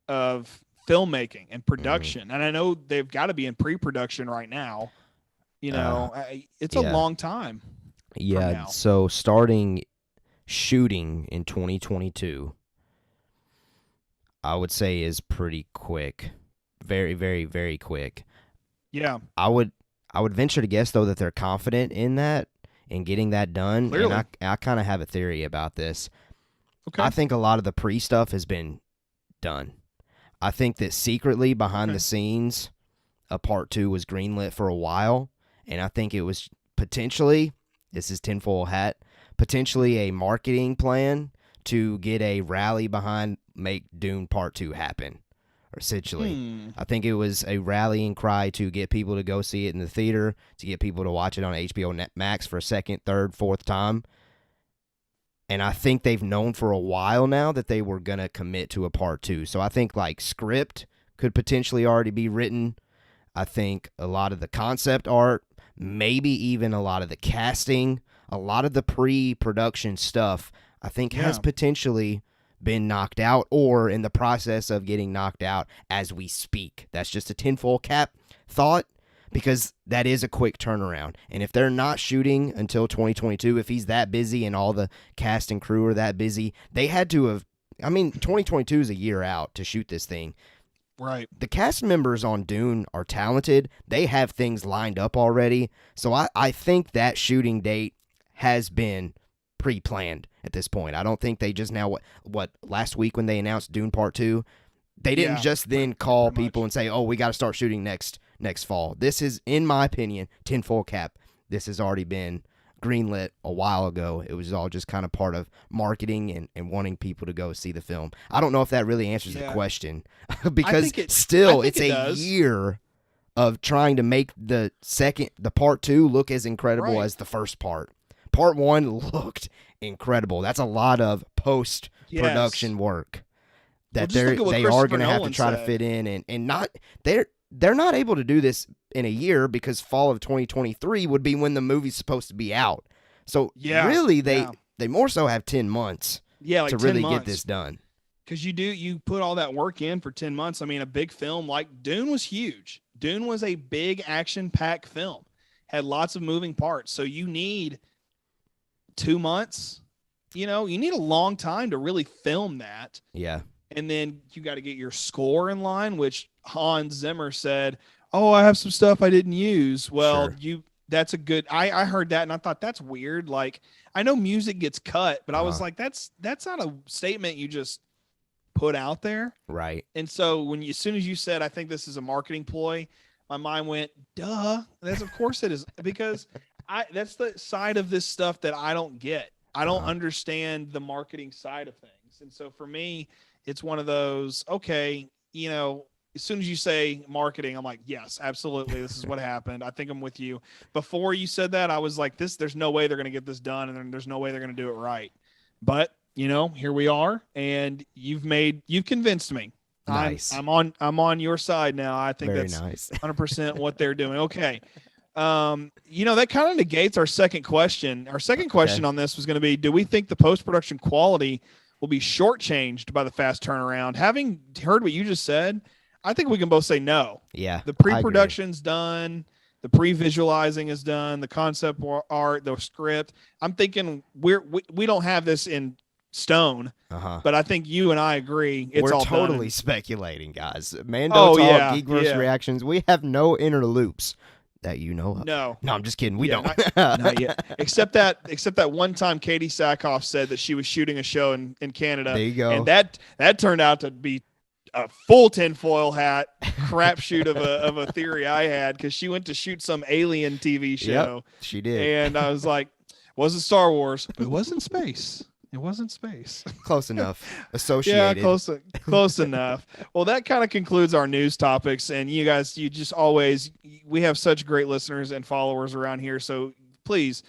of filmmaking and production? And I know they've got to be in pre-production right now. You know, it's a long time. Yeah. So starting shooting in 2022, I would say is pretty quick. Very, very, very quick. Yeah. I would venture to guess though that they're confident in that and getting that done. Clearly. And I kind of have a theory about this. Okay. I think a lot of the pre-stuff has been done. I think that secretly behind the scenes, a part 2 was greenlit for a while, and I think it was potentially, this is tinfoil hat, potentially a marketing plan to get a rally behind make Dune Part 2 happen, essentially. I think it was a rallying cry to get people to go see it in the theater, to get people to watch it on HBO Max for a second, third, fourth time. And I think they've known for a while now that they were going to commit to a part 2. So I think like script could potentially already be written. I think a lot of the concept art, maybe even a lot of the casting, a lot of the pre-production stuff, I think, has potentially been knocked out or in the process of getting knocked out as we speak. That's just a tinfoil cap thought, because that is a quick turnaround. And if they're not shooting until 2022, if he's that busy and all the cast and crew are that busy, they had to have, 2022 is a year out to shoot this thing. Right. The cast members on Dune are talented. They have things lined up already. So I think that shooting date has been pre-planned at this point. I don't think they just now, what last week when they announced Dune Part 2, they didn't just then call people and say, oh, we got to start shooting next fall. This is, in my opinion, tinfoil cap. This has already been greenlit a while ago. It was all just kind of part of marketing and wanting people to go see the film. I don't know if that really answers the question because it's a year of trying to make the part 2 look as incredible as the first part. Part 1 looked incredible. That's a lot of post-production work that they are going to have to try to fit in and not they're not able to do this in a year because fall of 2023 would be when the movie's supposed to be out. So really they more so have 10 months to really get this done. Because you put all that work in for 10 months. I mean, a big film like Dune was huge. Dune was a big action-packed film. Had lots of moving parts. So you need 2 months. You need a long time to really film that. Yeah. And then you got to get your score in line, which Hans Zimmer said, oh, I have some stuff I didn't use. Well, that's a good, I heard that and I thought that's weird. Like, I know music gets cut, but I was like, that's not a statement you just put out there. Right. And so as soon as you said, I think this is a marketing ploy, my mind went, duh. That's of course it is, because that's the side of this stuff that I don't get. I don't understand the marketing side of things. And so for me, it's one of those, okay, as soon as you say marketing, I'm like, yes, absolutely. This is what happened. I think I'm with you. Before you said that, I was like, there's no way they're going to get this done. And there's no way they're going to do it right. But, here we are. And you've convinced me. Nice. I'm on your side now. I think Very that's nice. 100% what they're doing. Okay. That kind of negates our second question. Our second question on this was going to be, do we think the post-production quality will be shortchanged by the fast turnaround? Having heard what you just said, I think we can both say no. Yeah. The pre-production's done. The pre-visualizing is done. The concept art, the script. I'm thinking we don't have this in stone, but I think you and I agree we're all totally done. Speculating, guys. Mando Talk, Geekverse Reactions. We have no inner loops that you know of. No, I'm just kidding. We don't. Not yet. Except that one time Katie Sackhoff said that she was shooting a show in Canada. There you go. And that turned out to be a full tinfoil hat crapshoot of a theory I had, because she went to shoot some alien TV show. Yep, she did. And I was like, wasn't Star Wars, but it wasn't space. It wasn't space. Close enough. Associated. Yeah, close enough. Well, that kind of concludes our news topics. And you guys, we have such great listeners and followers around here. So please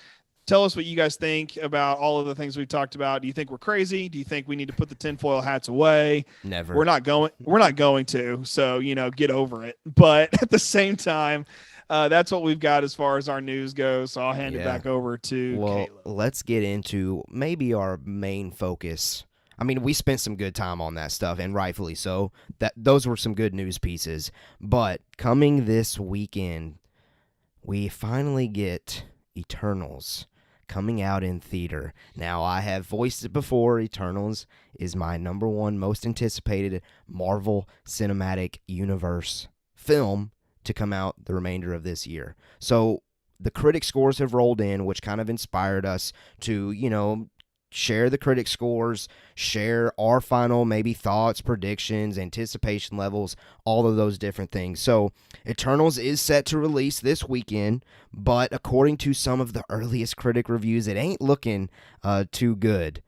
tell us what you guys think about all of the things we've talked about. Do you think we're crazy? Do you think we need to put the tinfoil hats away? Never. We're not going to. So, get over it. But at the same time, that's what we've got as far as our news goes. So I'll hand it back over to Caleb. Let's get into maybe our main focus. I mean, we spent some good time on that stuff, and rightfully so. Those were some good news pieces. But coming this weekend, we finally get Eternals coming out in theater. Now, I have voiced it before. Eternals is my number one most anticipated Marvel Cinematic Universe film to come out the remainder of this year. So the critic scores have rolled in, which kind of inspired us to, share the critic scores, share our final maybe thoughts, predictions, anticipation levels, all of those different things. So Eternals is set to release this weekend, but according to some of the earliest critic reviews, it ain't looking too good.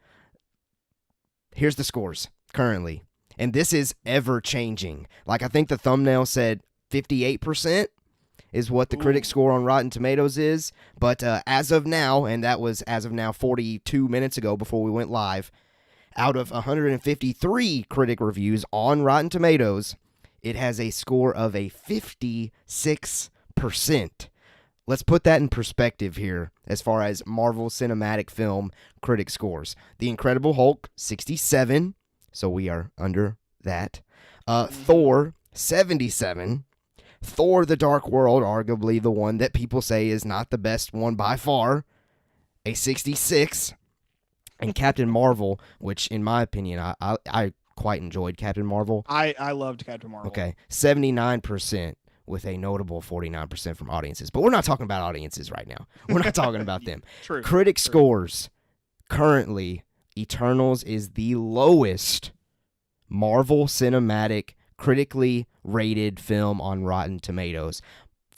Here's the scores currently, and this is ever changing. Like, I think the thumbnail said 58% is what the critic score on Rotten Tomatoes is. But as of now, and that was as of now 42 minutes ago before we went live, out of 153 critic reviews on Rotten Tomatoes, it has a score of a 56%. let's put that in perspective here as far as Marvel Cinematic Film critic scores. The Incredible Hulk, 67, so we are under that. Thor, 77. Thor: The Dark World, arguably the one that people say is not the best one by far, a 66. And Captain Marvel, which in my opinion, I quite enjoyed Captain Marvel. I loved Captain Marvel. Okay, 79%. With a notable 49% from audiences. But we're not talking about audiences right now. We're not talking about them. True. Critic scores. Currently, Eternals is the lowest Marvel Cinematic critically rated film on Rotten Tomatoes.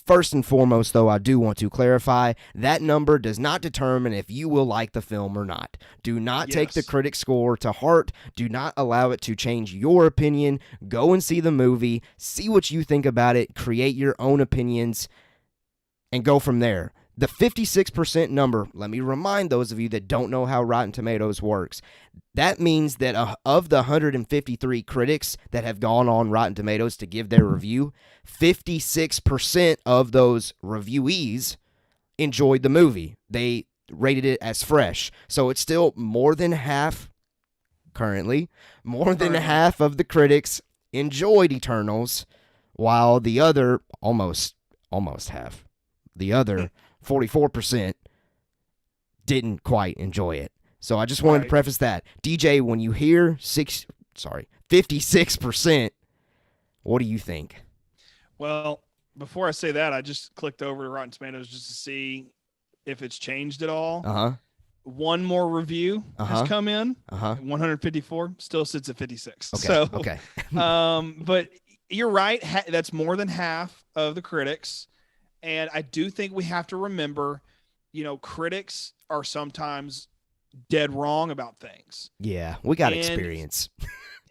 First and foremost, though, I do want to clarify that number does not determine if you will like the film or not. Do not take the critic score to heart. Do not allow it to change your opinion. Go and see the movie. See what you think about it. Create your own opinions and go from there. The 56% number, let me remind those of you that don't know how Rotten Tomatoes works. That means that of the 153 critics that have gone on Rotten Tomatoes to give their review, 56% of those reviewees enjoyed the movie. They rated it as fresh. So it's still more than half, currently, more than half of the critics enjoyed Eternals, while the other, almost half, the other 44% didn't quite enjoy it. So I just wanted to preface that. DJ, when you hear 56%, what do you think? Well, before I say that, I just clicked over to Rotten Tomatoes just to see if it's changed at all. One more review has come in. 154 still sits at 56. Okay. But you're right. That's more than half of the critics. And I do think we have to remember, critics are sometimes dead wrong about things. Yeah, we got experience.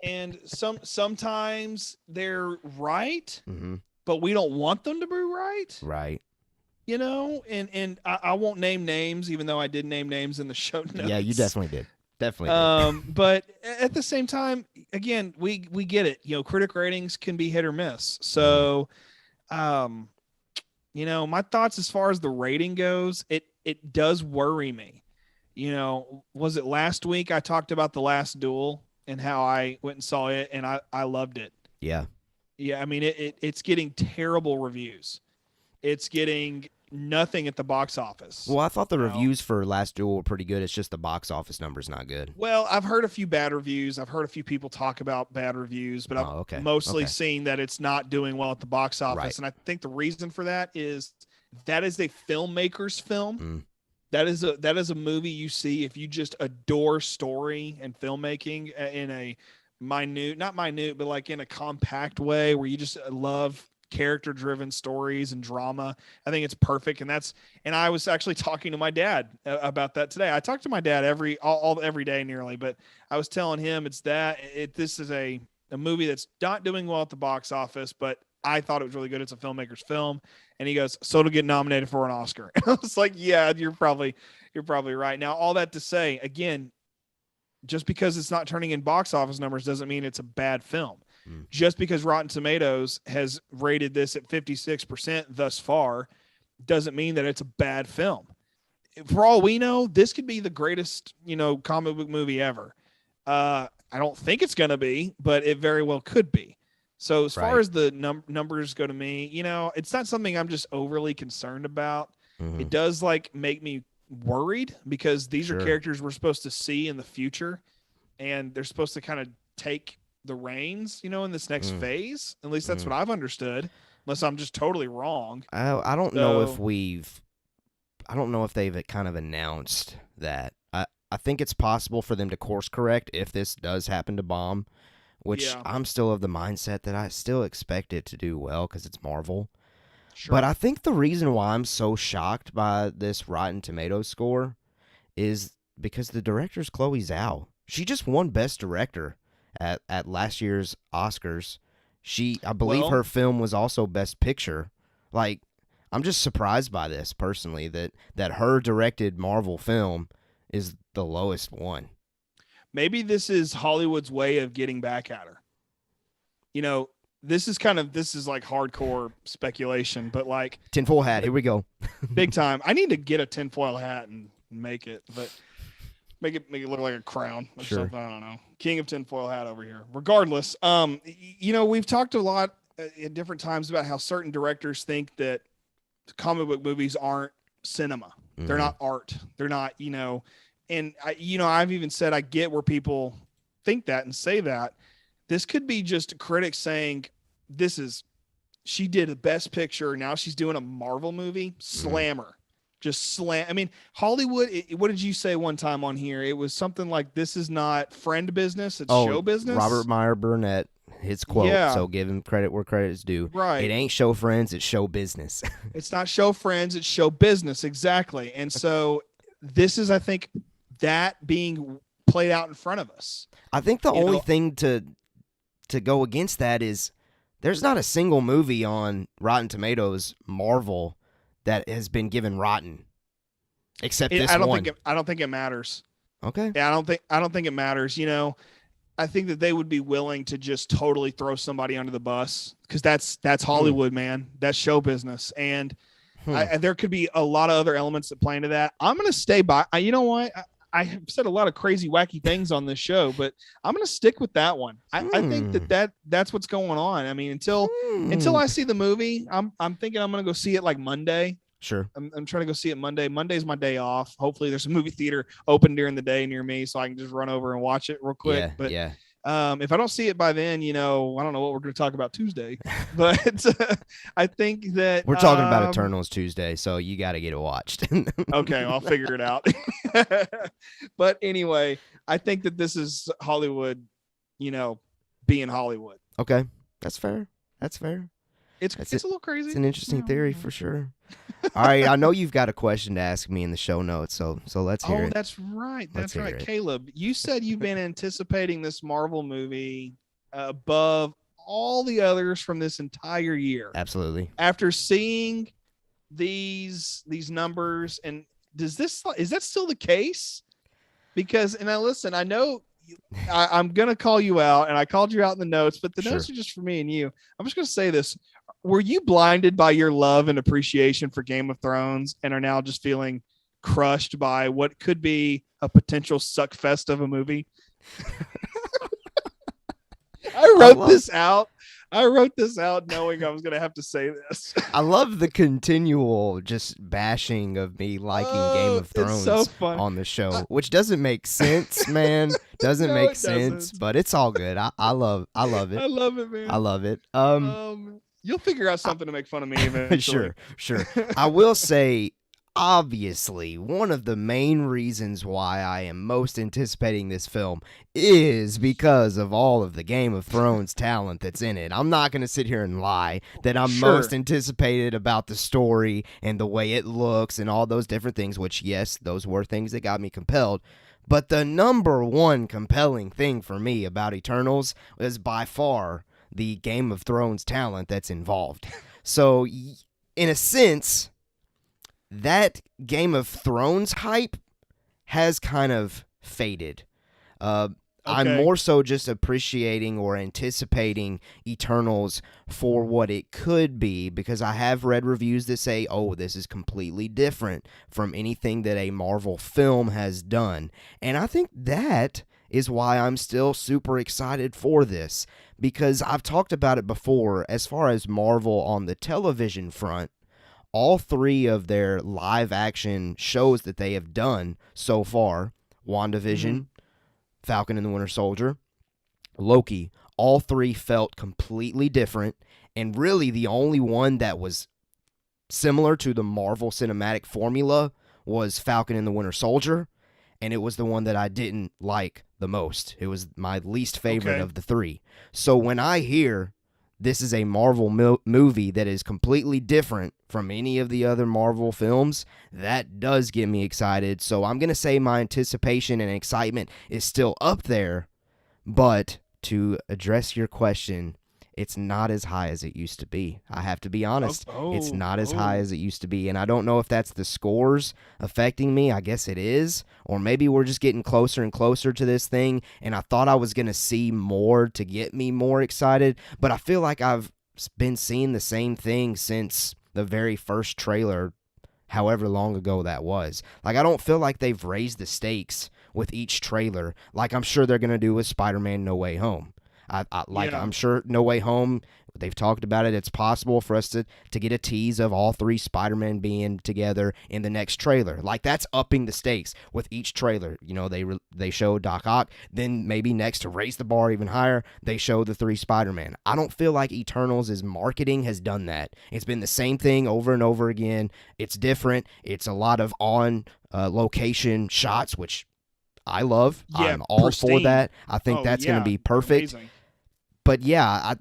And sometimes they're right, but we don't want them to be right. Right. And I won't name names, even though I did name names in the show notes. Yeah, you definitely did. But at the same time, again, we get it. Critic ratings can be hit or miss. So, my thoughts as far as the rating goes, it does worry me. Was it last week I talked about The Last Duel and how I went and saw it and I loved it. Yeah. Yeah, I mean it's getting terrible reviews. It's getting nothing at the box office. Well, I thought the reviews for Last Duel were pretty good. It's just the box office number's not good. Well, I've heard a few bad reviews. I've heard a few people talk about bad reviews, but I've mostly seen that it's not doing well at the box office. Right. And I think the reason for that is a filmmaker's film. That is a movie you see if you just adore story and filmmaking in a not minute, but like in a compact way where you just love character-driven stories and drama. I think it's perfect, and I was actually talking to my dad about that today. I talk to my dad every day nearly, but I was telling him this is a movie that's not doing well at the box office, but I thought it was really good. It's a filmmaker's film, and he goes, so it'll get nominated for an Oscar. I was like, yeah, you're probably right. Now, all that to say, again, just because it's not turning in box office numbers doesn't mean it's a bad film. Just because Rotten Tomatoes has rated this at 56% thus far doesn't mean that it's a bad film. For all we know, this could be the greatest, comic book movie ever. I don't think it's going to be, but it very well could be. So as far as the numbers go to me, it's not something I'm just overly concerned about. It does make me worried because these are characters we're supposed to see in the future, and they're supposed to kind of take the reins, in this next phase. At least that's what I've understood, unless I'm just totally wrong. I don't know if they've kind of announced that. I think it's possible for them to course correct if this does happen to bomb, which I'm still of the mindset that I still expect it to do well because it's Marvel. Sure. But I think the reason why I'm so shocked by this Rotten Tomatoes score is because the director's Chloe Zhao. She just won Best Director at last year's Oscars. I believe her film was also Best Picture. I'm just surprised by this personally, that her directed Marvel film is the lowest one. Maybe this is Hollywood's way of getting back at her. this is like hardcore speculation, but like tinfoil hat. Here we go. Big time. I need to get a tinfoil hat and make it, but make it look like a crown or something. I don't know. King of tinfoil hat over here. Regardless, we've talked a lot at different times about how certain directors think that comic book movies aren't cinema. Mm-hmm. They're not art. They're not, and I've even said I get where people think that and say that. This could be just a critic saying, she did a best picture. Now she's doing a Marvel movie. Slammer. Just slam. I mean, Hollywood, what did you say one time on here? It was something like, this is not friend business. It's show business. Robert Meyer Burnett, his quote. Yeah. So give him credit where credit is due. Right. It ain't show friends. It's show business. It's not show friends. It's show business. Exactly. And so this is, I think, that being played out in front of us. I think the only thing to go against that is there's not a single movie on Rotten Tomatoes, Marvel, that has been given rotten, except this one. I don't think it matters. Okay. Yeah, I don't think it matters. I think that they would be willing to just totally throw somebody under the bus because that's Hollywood, man. That's show business, and there could be a lot of other elements that play into that. I'm gonna stay by. You know what? I have said a lot of crazy, wacky things on this show, but I'm going to stick with that one. I think that's what's going on. I mean, until I see the movie, I'm thinking I'm going to go see it like Monday. Sure. I'm trying to go see it Monday. Monday's my day off. Hopefully there's a movie theater open during the day near me so I can just run over and watch it real quick. Yeah, but yeah. If I don't see it by then, I don't know what we're going to talk about Tuesday, but I think that we're talking about Eternals Tuesday, so you got to get it watched. Okay, I'll figure it out. But anyway, I think that this is Hollywood, being Hollywood. Okay, that's fair. It's a little crazy. It's an interesting theory for sure. All right, I know you've got a question to ask me in the show notes, so let's hear it. Oh, that's right. That's right. Caleb, you said you've been anticipating this Marvel movie above all the others from this entire year. Absolutely. After seeing these numbers, and is that still the case? Because, and now listen, I know I'm going to call you out, and I called you out in the notes, but the notes are just for me and you. I'm just going to say this. Were you blinded by your love and appreciation for Game of Thrones and are now just feeling crushed by what could be a potential suck fest of a movie? I wrote this out knowing I was going to have to say this. I love the continual just bashing of me liking Game of Thrones on the show, which doesn't make sense, man. Doesn't make sense, but it's all good. I love it. I love it, man. I love it. You'll figure out something to make fun of me eventually. Sure. I will say, obviously, one of the main reasons why I am most anticipating this film is because of all of the Game of Thrones talent that's in it. I'm not going to sit here and lie that I'm most anticipated about the story and the way it looks and all those different things, which, yes, those were things that got me compelled. But the number one compelling thing for me about Eternals is by far the Game of Thrones talent that's involved. So, in a sense, that Game of Thrones hype has kind of faded. I'm more so just appreciating or anticipating Eternals for what it could be, because I have read reviews that say, oh, this is completely different from anything that a Marvel film has done. And I think that is why I'm still super excited for this, because I've talked about it before. As far as Marvel on the television front, all three of their live action shows that they have done so far, WandaVision, Falcon and the Winter Soldier, Loki, all three felt completely different, and really the only one that was similar to the Marvel cinematic formula was Falcon and the Winter Soldier, and it was the one that I didn't like the most. It was my least favorite of the three. So when I hear this is a Marvel movie that is completely different from any of the other Marvel films, that does get me excited. So I'm going to say my anticipation and excitement is still up there. But to address your question, it's not as high as it used to be. I have to be honest. It's not as high as it used to be. And I don't know if that's the scores affecting me. I guess it is. Or maybe we're just getting closer and closer to this thing. And I thought I was going to see more to get me more excited. But I feel like I've been seeing the same thing since the very first trailer, however long ago that was. Like, I don't feel like they've raised the stakes with each trailer like I'm sure they're going to do with Spider-Man No Way Home. I'm sure No Way Home, they've talked about it. It's possible for us to get a tease of all three Spider-Men being together in the next trailer. Like, that's upping the stakes with each trailer. You know, they show Doc Ock. Then maybe next, to raise the bar even higher, they show the three Spider-Man. I don't feel like Eternals' marketing has done that. It's been the same thing over and over again. It's different. It's a lot of on location shots, which I love. Yeah, I'm all for that. I think that's going to be perfect. Amazing. But yeah,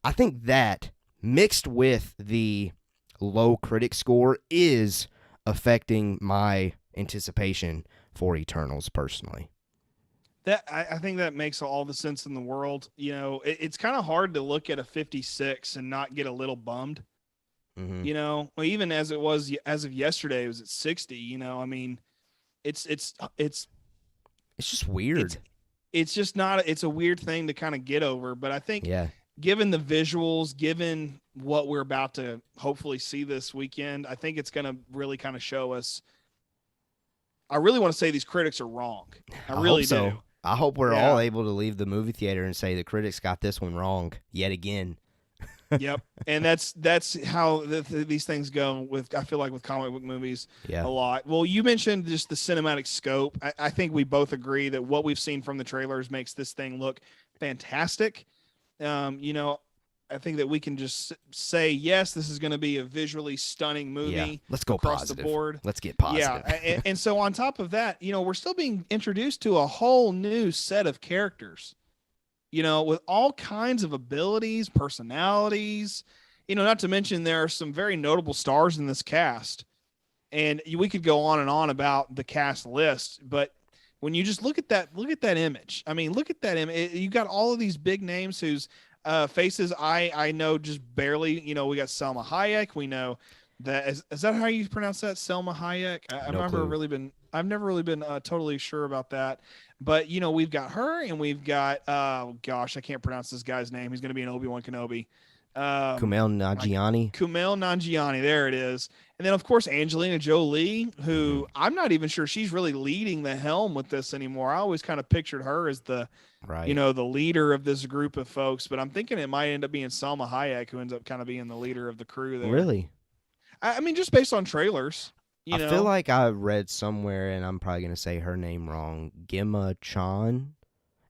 I think that mixed with the low critic score is affecting my anticipation for Eternals personally. I think that makes all the sense in the world. You know, it's kind of hard to look at a 56 and not get a little bummed. Mm-hmm. You know, well, even as it was as of yesterday, it was at 60. You know, I mean, it's just weird. It's just not. It's a weird thing to kind of get over. But I think, given the visuals, given what we're about to hopefully see this weekend, I think it's going to really kind of show us. I really want to say these critics are wrong. I really do. I hope we're all able to leave the movie theater and say the critics got this one wrong yet again. Yep, and that's how these things go with. I feel like with comic book movies a lot. Well, you mentioned just the cinematic scope. I think we both agree that what we've seen from the trailers makes this thing look fantastic. You know, I think that we can just say yes, this is going to be a visually stunning movie. Yeah. Let's go across positive. The board. Let's get positive. Yeah, and so on top of that, you know, we're still being introduced to a whole new set of characters. You know, with all kinds of abilities, personalities, you know, not to mention there are some very notable stars in this cast. And we could go on and on about the cast list, but when you just look at that image, I mean, look at that image. You got all of these big names whose faces I know just barely. You know, we got Selma Hayek. We know that is that how you pronounce that, Selma Hayek? I've never really been totally sure about that. But, you know, we've got her and we've got, I can't pronounce this guy's name. He's going to be in Obi-Wan Kenobi. Kumail Nanjiani. There it is. And then, of course, Angelina Jolie, who I'm not even sure she's really leading the helm with this anymore. I always kind of pictured her as the leader of this group of folks. But I'm thinking it might end up being Salma Hayek, who ends up kind of being the leader of the crew there. Really? I mean, just based on trailers. I feel like I read somewhere, and I'm probably going to say her name wrong, Gemma Chan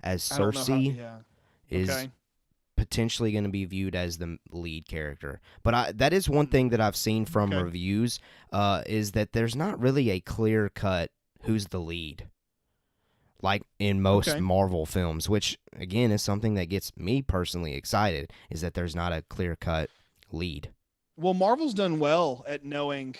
as Cersei is potentially going to be viewed as the lead character. But that is one thing that I've seen from reviews is that there's not really a clear cut who's the lead, like in most Marvel films, which, again, is something that gets me personally excited, is that there's not a clear cut lead. Well, Marvel's done well at knowing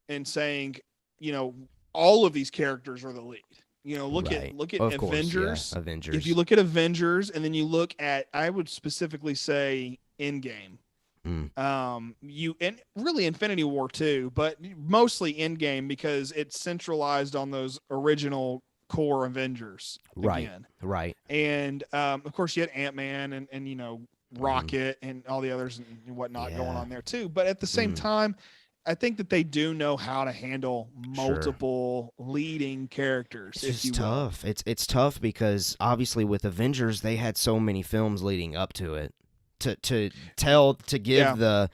and saying, you know, all of these characters are the lead. You know, look at Avengers. Avengers. If you look at Avengers and then you look at, I would specifically say Endgame. And really Infinity War too, but mostly Endgame because it's centralized on those original core Avengers. Again. Right. And of course you had Ant-Man and you know, Rocket and all the others and whatnot going on there too. But at the same time, I think that they do know how to handle multiple leading characters. It's tough. It's tough because obviously with Avengers they had so many films leading up to it to give the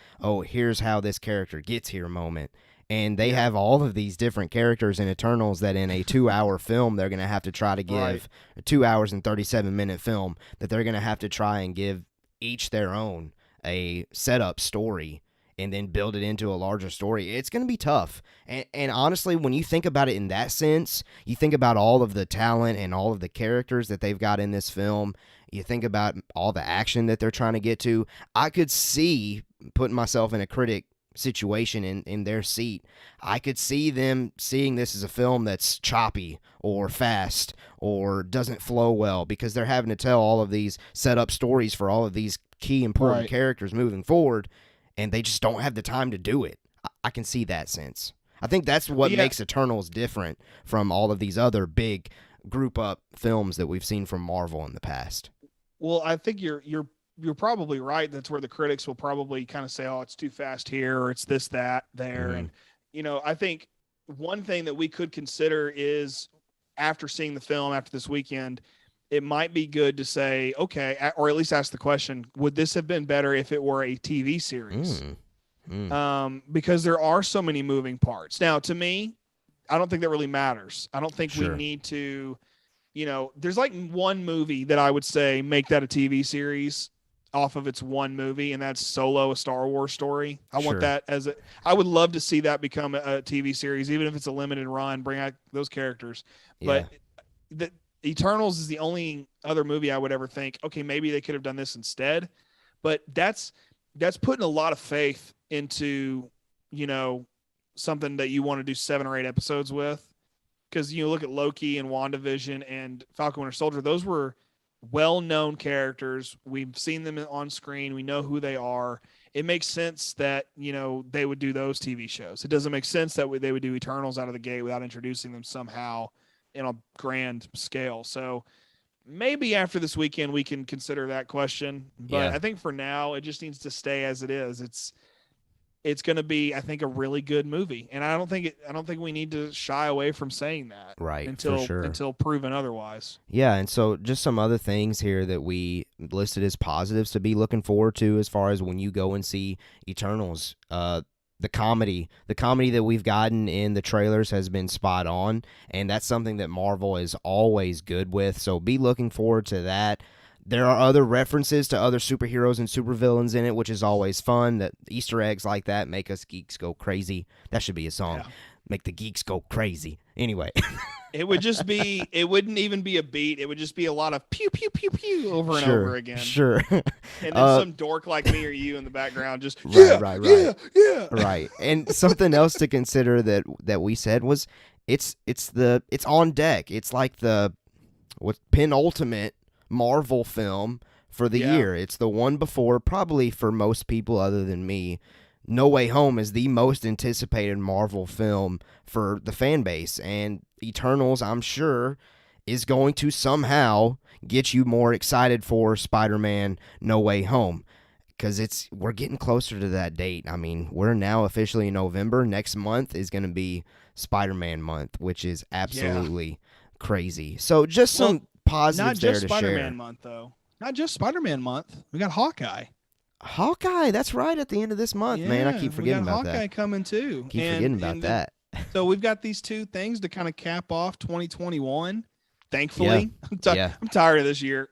here's how this character gets here moment. And they have all of these different characters in Eternals that in a 2-hour film they're going to have to try to give a 2 hours and 37-minute film that they're going to have to try and give each their own a setup story and then build it into a larger story. It's going to be tough. And honestly, when you think about it in that sense, you think about all of the talent and all of the characters that they've got in this film. You think about all the action that they're trying to get to. I could see, putting myself in a critic situation in their seat, I could see them seeing this as a film that's choppy or fast or doesn't flow well because they're having to tell all of these set up stories for all of these key important characters moving forward, and they just don't have the time to do it. I can see that sense. I think that's what makes Eternals different from all of these other big group up films that we've seen from Marvel in the past. Well, I think you're probably right. That's where the critics will probably kind of say, "Oh, it's too fast here," or "It's this, that, there." And I think one thing that we could consider is, after seeing the film after this weekend, it might be good to say, okay, or at least ask the question: would this have been better if it were a TV series? Because there are so many moving parts. Now, to me, I don't think that really matters. I don't think we need to, there's like one movie that I would say make that a TV series off of its one movie, and that's Solo, a Star Wars story. I want that I would love to see that become a TV series, even if it's a limited run, bring out those characters. But the Eternals is the only other movie I would ever think, okay, maybe they could have done this instead. But that's putting a lot of faith into, something that you want to do 7 or 8 episodes with. Because you look at Loki and WandaVision and Falcon Winter Soldier, those were well-known characters. We've seen them on screen. We know who they are. It makes sense that, they would do those TV shows. It doesn't make sense that they would do Eternals out of the gate without introducing them somehow in a grand scale. So maybe after this weekend we can consider that question. But I think for now it just needs to stay as it is. It's going to be, I think, a really good movie, and I don't think we need to shy away from saying that, until proven otherwise. Yeah, and so just some other things here that we listed as positives to be looking forward to as far as when you go and see Eternals. The comedy that we've gotten in the trailers has been spot on, and that's something that Marvel is always good with. So be looking forward to that. There are other references to other superheroes and supervillains in it, which is always fun. That Easter eggs like that make us geeks go crazy. That should be a song. Yeah. Make the geeks go crazy. Anyway. It wouldn't even be a beat. It would just be a lot of pew, pew, pew, pew over and over again. Sure. And then some dork like me or you in the background just, right. Yeah. Right. And something else to consider that we said was it's on deck. It's like the penultimate Marvel film for the year. It's the one before, probably for most people other than me, No Way Home is the most anticipated Marvel film for the fan base, and Eternals, I'm sure, is going to somehow get you more excited for Spider-Man No Way Home, because we're getting closer to that date. I mean, we're now officially in November. Next month is going to be Spider-Man month, which is absolutely crazy. So just some positives there to share. Not just Spider-Man month, though. Not just Spider-Man month. We got Hawkeye. Hawkeye, that's right, at the end of this month, man. I keep forgetting about that. Hawkeye coming too. Keep forgetting about that. So we've got these two things to kind of cap off 2021. Thankfully, I'm tired of this year.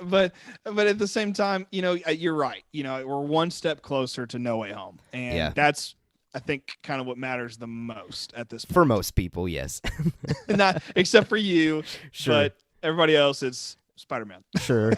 but at the same time, you're right. We're one step closer to No Way Home, and that's, I think, kind of what matters the most at this point. For most people, yes. Not except for you, but everybody else, it's Spider-Man. Sure.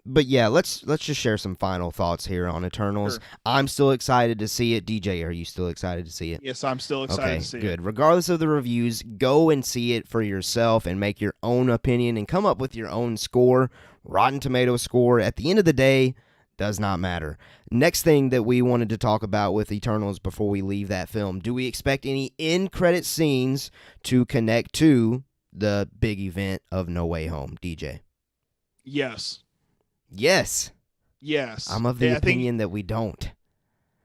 But yeah, let's just share some final thoughts here on Eternals. Sure. I'm still excited to see it. DJ, are you still excited to see it? Yes, I'm still excited to see it. Okay, good. Regardless of the reviews, go and see it for yourself and make your own opinion and come up with your own score. Rotten Tomatoes score. At the end of the day, does not matter. Next thing that we wanted to talk about with Eternals before we leave that film, do we expect any end-credit scenes to connect to the big event of No Way Home, DJ? Yes. I'm of the opinion that we don't.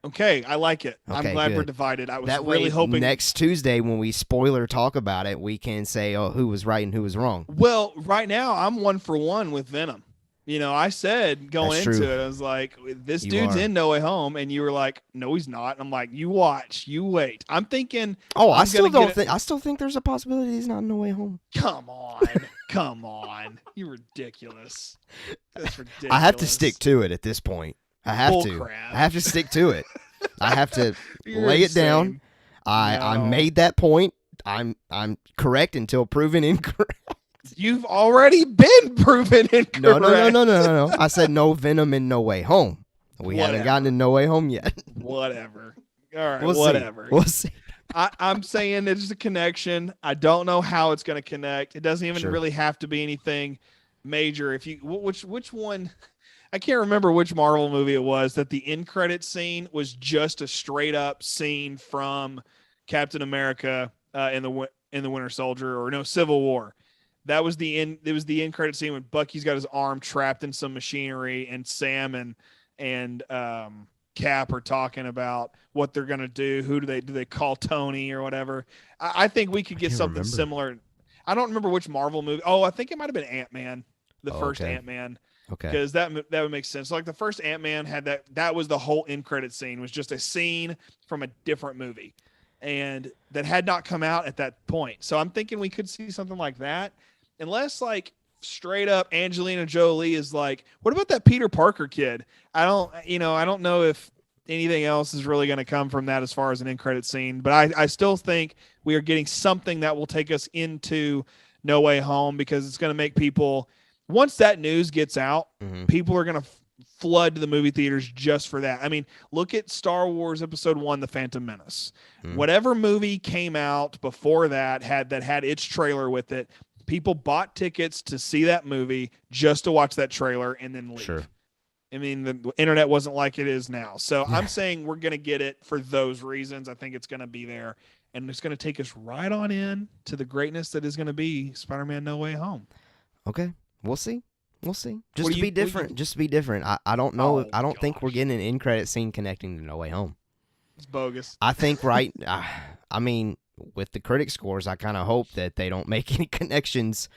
Okay, I like it. Okay, I'm glad we're divided. I was really hoping next Tuesday when we spoiler talk about it, we can say, who was right and who was wrong. Well, right now I'm 1-for-1 with Venom. I said going into it, I was like, this dude's in No Way Home, and you were like, no, he's not. And I'm like, you watch, you wait. I'm thinking. Oh, I still think there's a possibility he's not in No Way Home. Come on, you're ridiculous. That's ridiculous. I have to stick to it at this point. I have to. Crap. I have to stick to it. I have to lay it down. I made that point. I'm correct until proven incorrect. You've already been proven incorrect. No. I said no Venom in No Way Home. We haven't gotten to No Way Home yet. Whatever. All right, whatever. We'll see. I'm saying it's a connection. I don't know how it's going to connect. It doesn't even really have to be anything major. If you which one, I can't remember which Marvel movie it was that the end credit scene was just a straight up scene from Captain America in the Winter Soldier, or no, Civil War. That was the end. It was the end credit scene when Bucky's got his arm trapped in some machinery, and Sam and Cap are talking about what they're gonna do. Who do they call Tony or whatever? I think we could get something similar. I don't remember which Marvel movie. Oh, I think it might have been Ant-Man, the first Ant-Man. Okay. Because that would make sense. Like the first Ant-Man had that was the whole end credit scene, was just a scene from a different movie, and that had not come out at that point. So I'm thinking we could see something like that, unless like straight up Angelina Jolie is like, what about that Peter Parker kid? I don't know if anything else is really going to come from that as far as an end credit scene, but I still think we are getting something that will take us into No Way Home, because it's going to make people, once that news gets out, people are going to flood to the movie theaters just for that. I mean, look at Star Wars Episode 1, The Phantom Menace. Whatever movie came out before that had its trailer with it, people bought tickets to see that movie just to watch that trailer and then leave. Sure. I mean, the internet wasn't like it is now. So I'm saying we're going to get it for those reasons. I think it's going to be there, and it's going to take us right on in to the greatness that is going to be Spider-Man No Way Home. Okay. We'll see. Just to be different. I don't know. I don't think we're getting an end credit scene connecting to No Way Home. It's bogus. I think I mean, with the critic scores, I kind of hope that they don't make any connections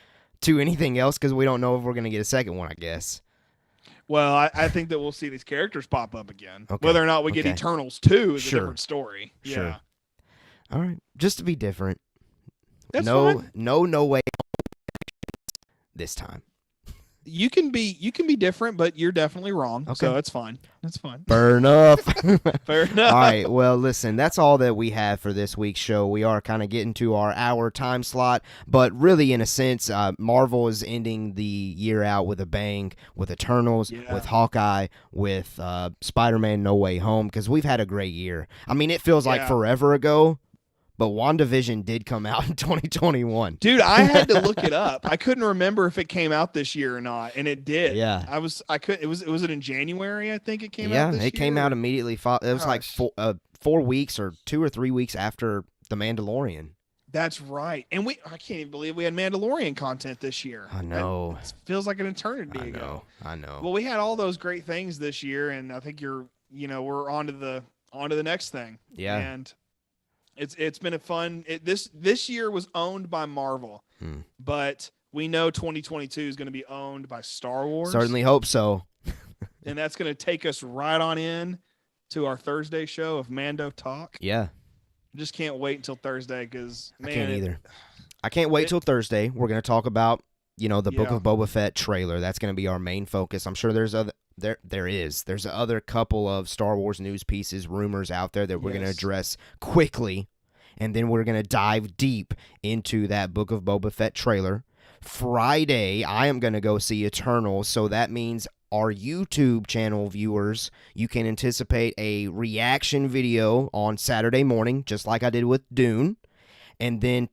to anything else, because we don't know if we're going to get a second one, I guess. Well, I think that we'll see these characters pop up again. Okay. Whether or not we get Eternals 2 is a different story. Sure. Yeah. All right. Just to be different. That's fine. No way this time. You can be different, but you're definitely wrong. Okay. So it's fine. That's fine. Fair enough. Fair enough. All right. Well, listen, that's all that we have for this week's show. We are kind of getting to our hour time slot, but really, in a sense, Marvel is ending the year out with a bang, with Eternals, with Hawkeye, with Spider-Man No Way Home, because we've had a great year. I mean, it feels like forever ago, but WandaVision did come out in 2021. Dude, I had to look it up. I couldn't remember if it came out this year or not, and it did. Yeah. Was it in January, I think it came out this year? Yeah, it came out immediately. It was like 4 weeks or 2 or 3 weeks after The Mandalorian. That's right. And I can't even believe we had Mandalorian content this year. I know. It feels like an eternity ago. I know. Well, we had all those great things this year, and I think we're on to the next thing. Yeah. And it's been a fun. This year was owned by Marvel, but we know 2022 is going to be owned by Star Wars. Certainly hope so. And that's going to take us right on in to our Thursday show of Mando Talk. Yeah. Just can't wait until Thursday, because I can't either. I can't wait till Thursday. We're going to talk about the Book of Boba Fett trailer. That's going to be our main focus. I'm sure there's other couple of Star Wars news pieces, rumors out there that we're going to address quickly, and then we're going to dive deep into that Book of Boba Fett trailer. Friday, I am going to go see Eternals, so that means our YouTube channel viewers, you can anticipate a reaction video on Saturday morning, just like I did with Dune. And then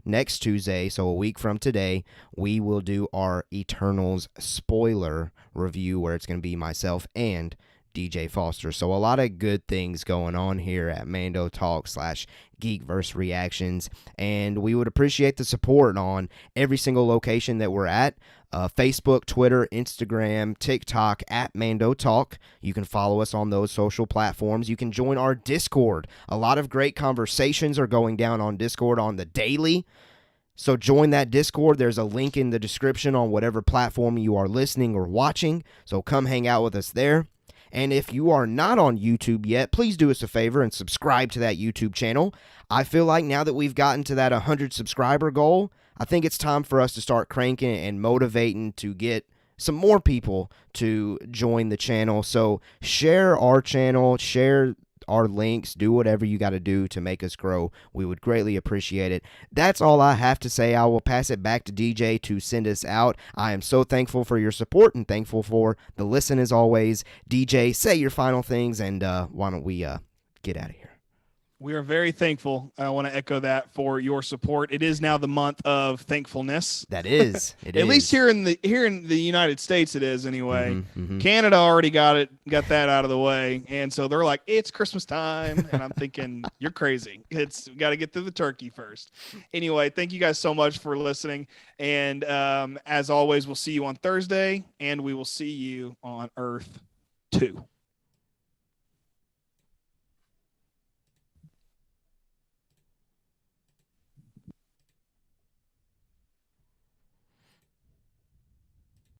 next Tuesday, so a week from today, we will do our Eternals spoiler review, where it's going to be myself and DJ Foster. So a lot of good things going on here at Mando Talk / Geekverse Reactions. And we would appreciate the support on every single location that we're at. Facebook, Twitter, Instagram, TikTok, at Mando Talk. You can follow us on those social platforms. You can join our Discord. A lot of great conversations are going down on Discord on the daily. So join that Discord. There's a link in the description on whatever platform you are listening or watching. So come hang out with us there. And if you are not on YouTube yet, please do us a favor and subscribe to that YouTube channel. I feel like now that we've gotten to that 100 subscriber goal, I think it's time for us to start cranking and motivating to get some more people to join the channel. So share our channel, share our links, do whatever you got to do to make us grow. We would greatly appreciate it. That's all I have to say. I will pass it back to DJ to send us out. I am so thankful for your support and thankful for the listen as always. DJ, say your final things, and why don't we get out of here? We are very thankful. I want to echo that for your support. It is now the month of thankfulness. That is. At least here in the United States, it is anyway. Mm-hmm. Canada already got that out of the way, and so they're like, it's Christmas time, and I'm thinking, you're crazy. We got to get through the turkey first. Anyway, thank you guys so much for listening, and as always, we'll see you on Thursday, and we will see you on Earth 2.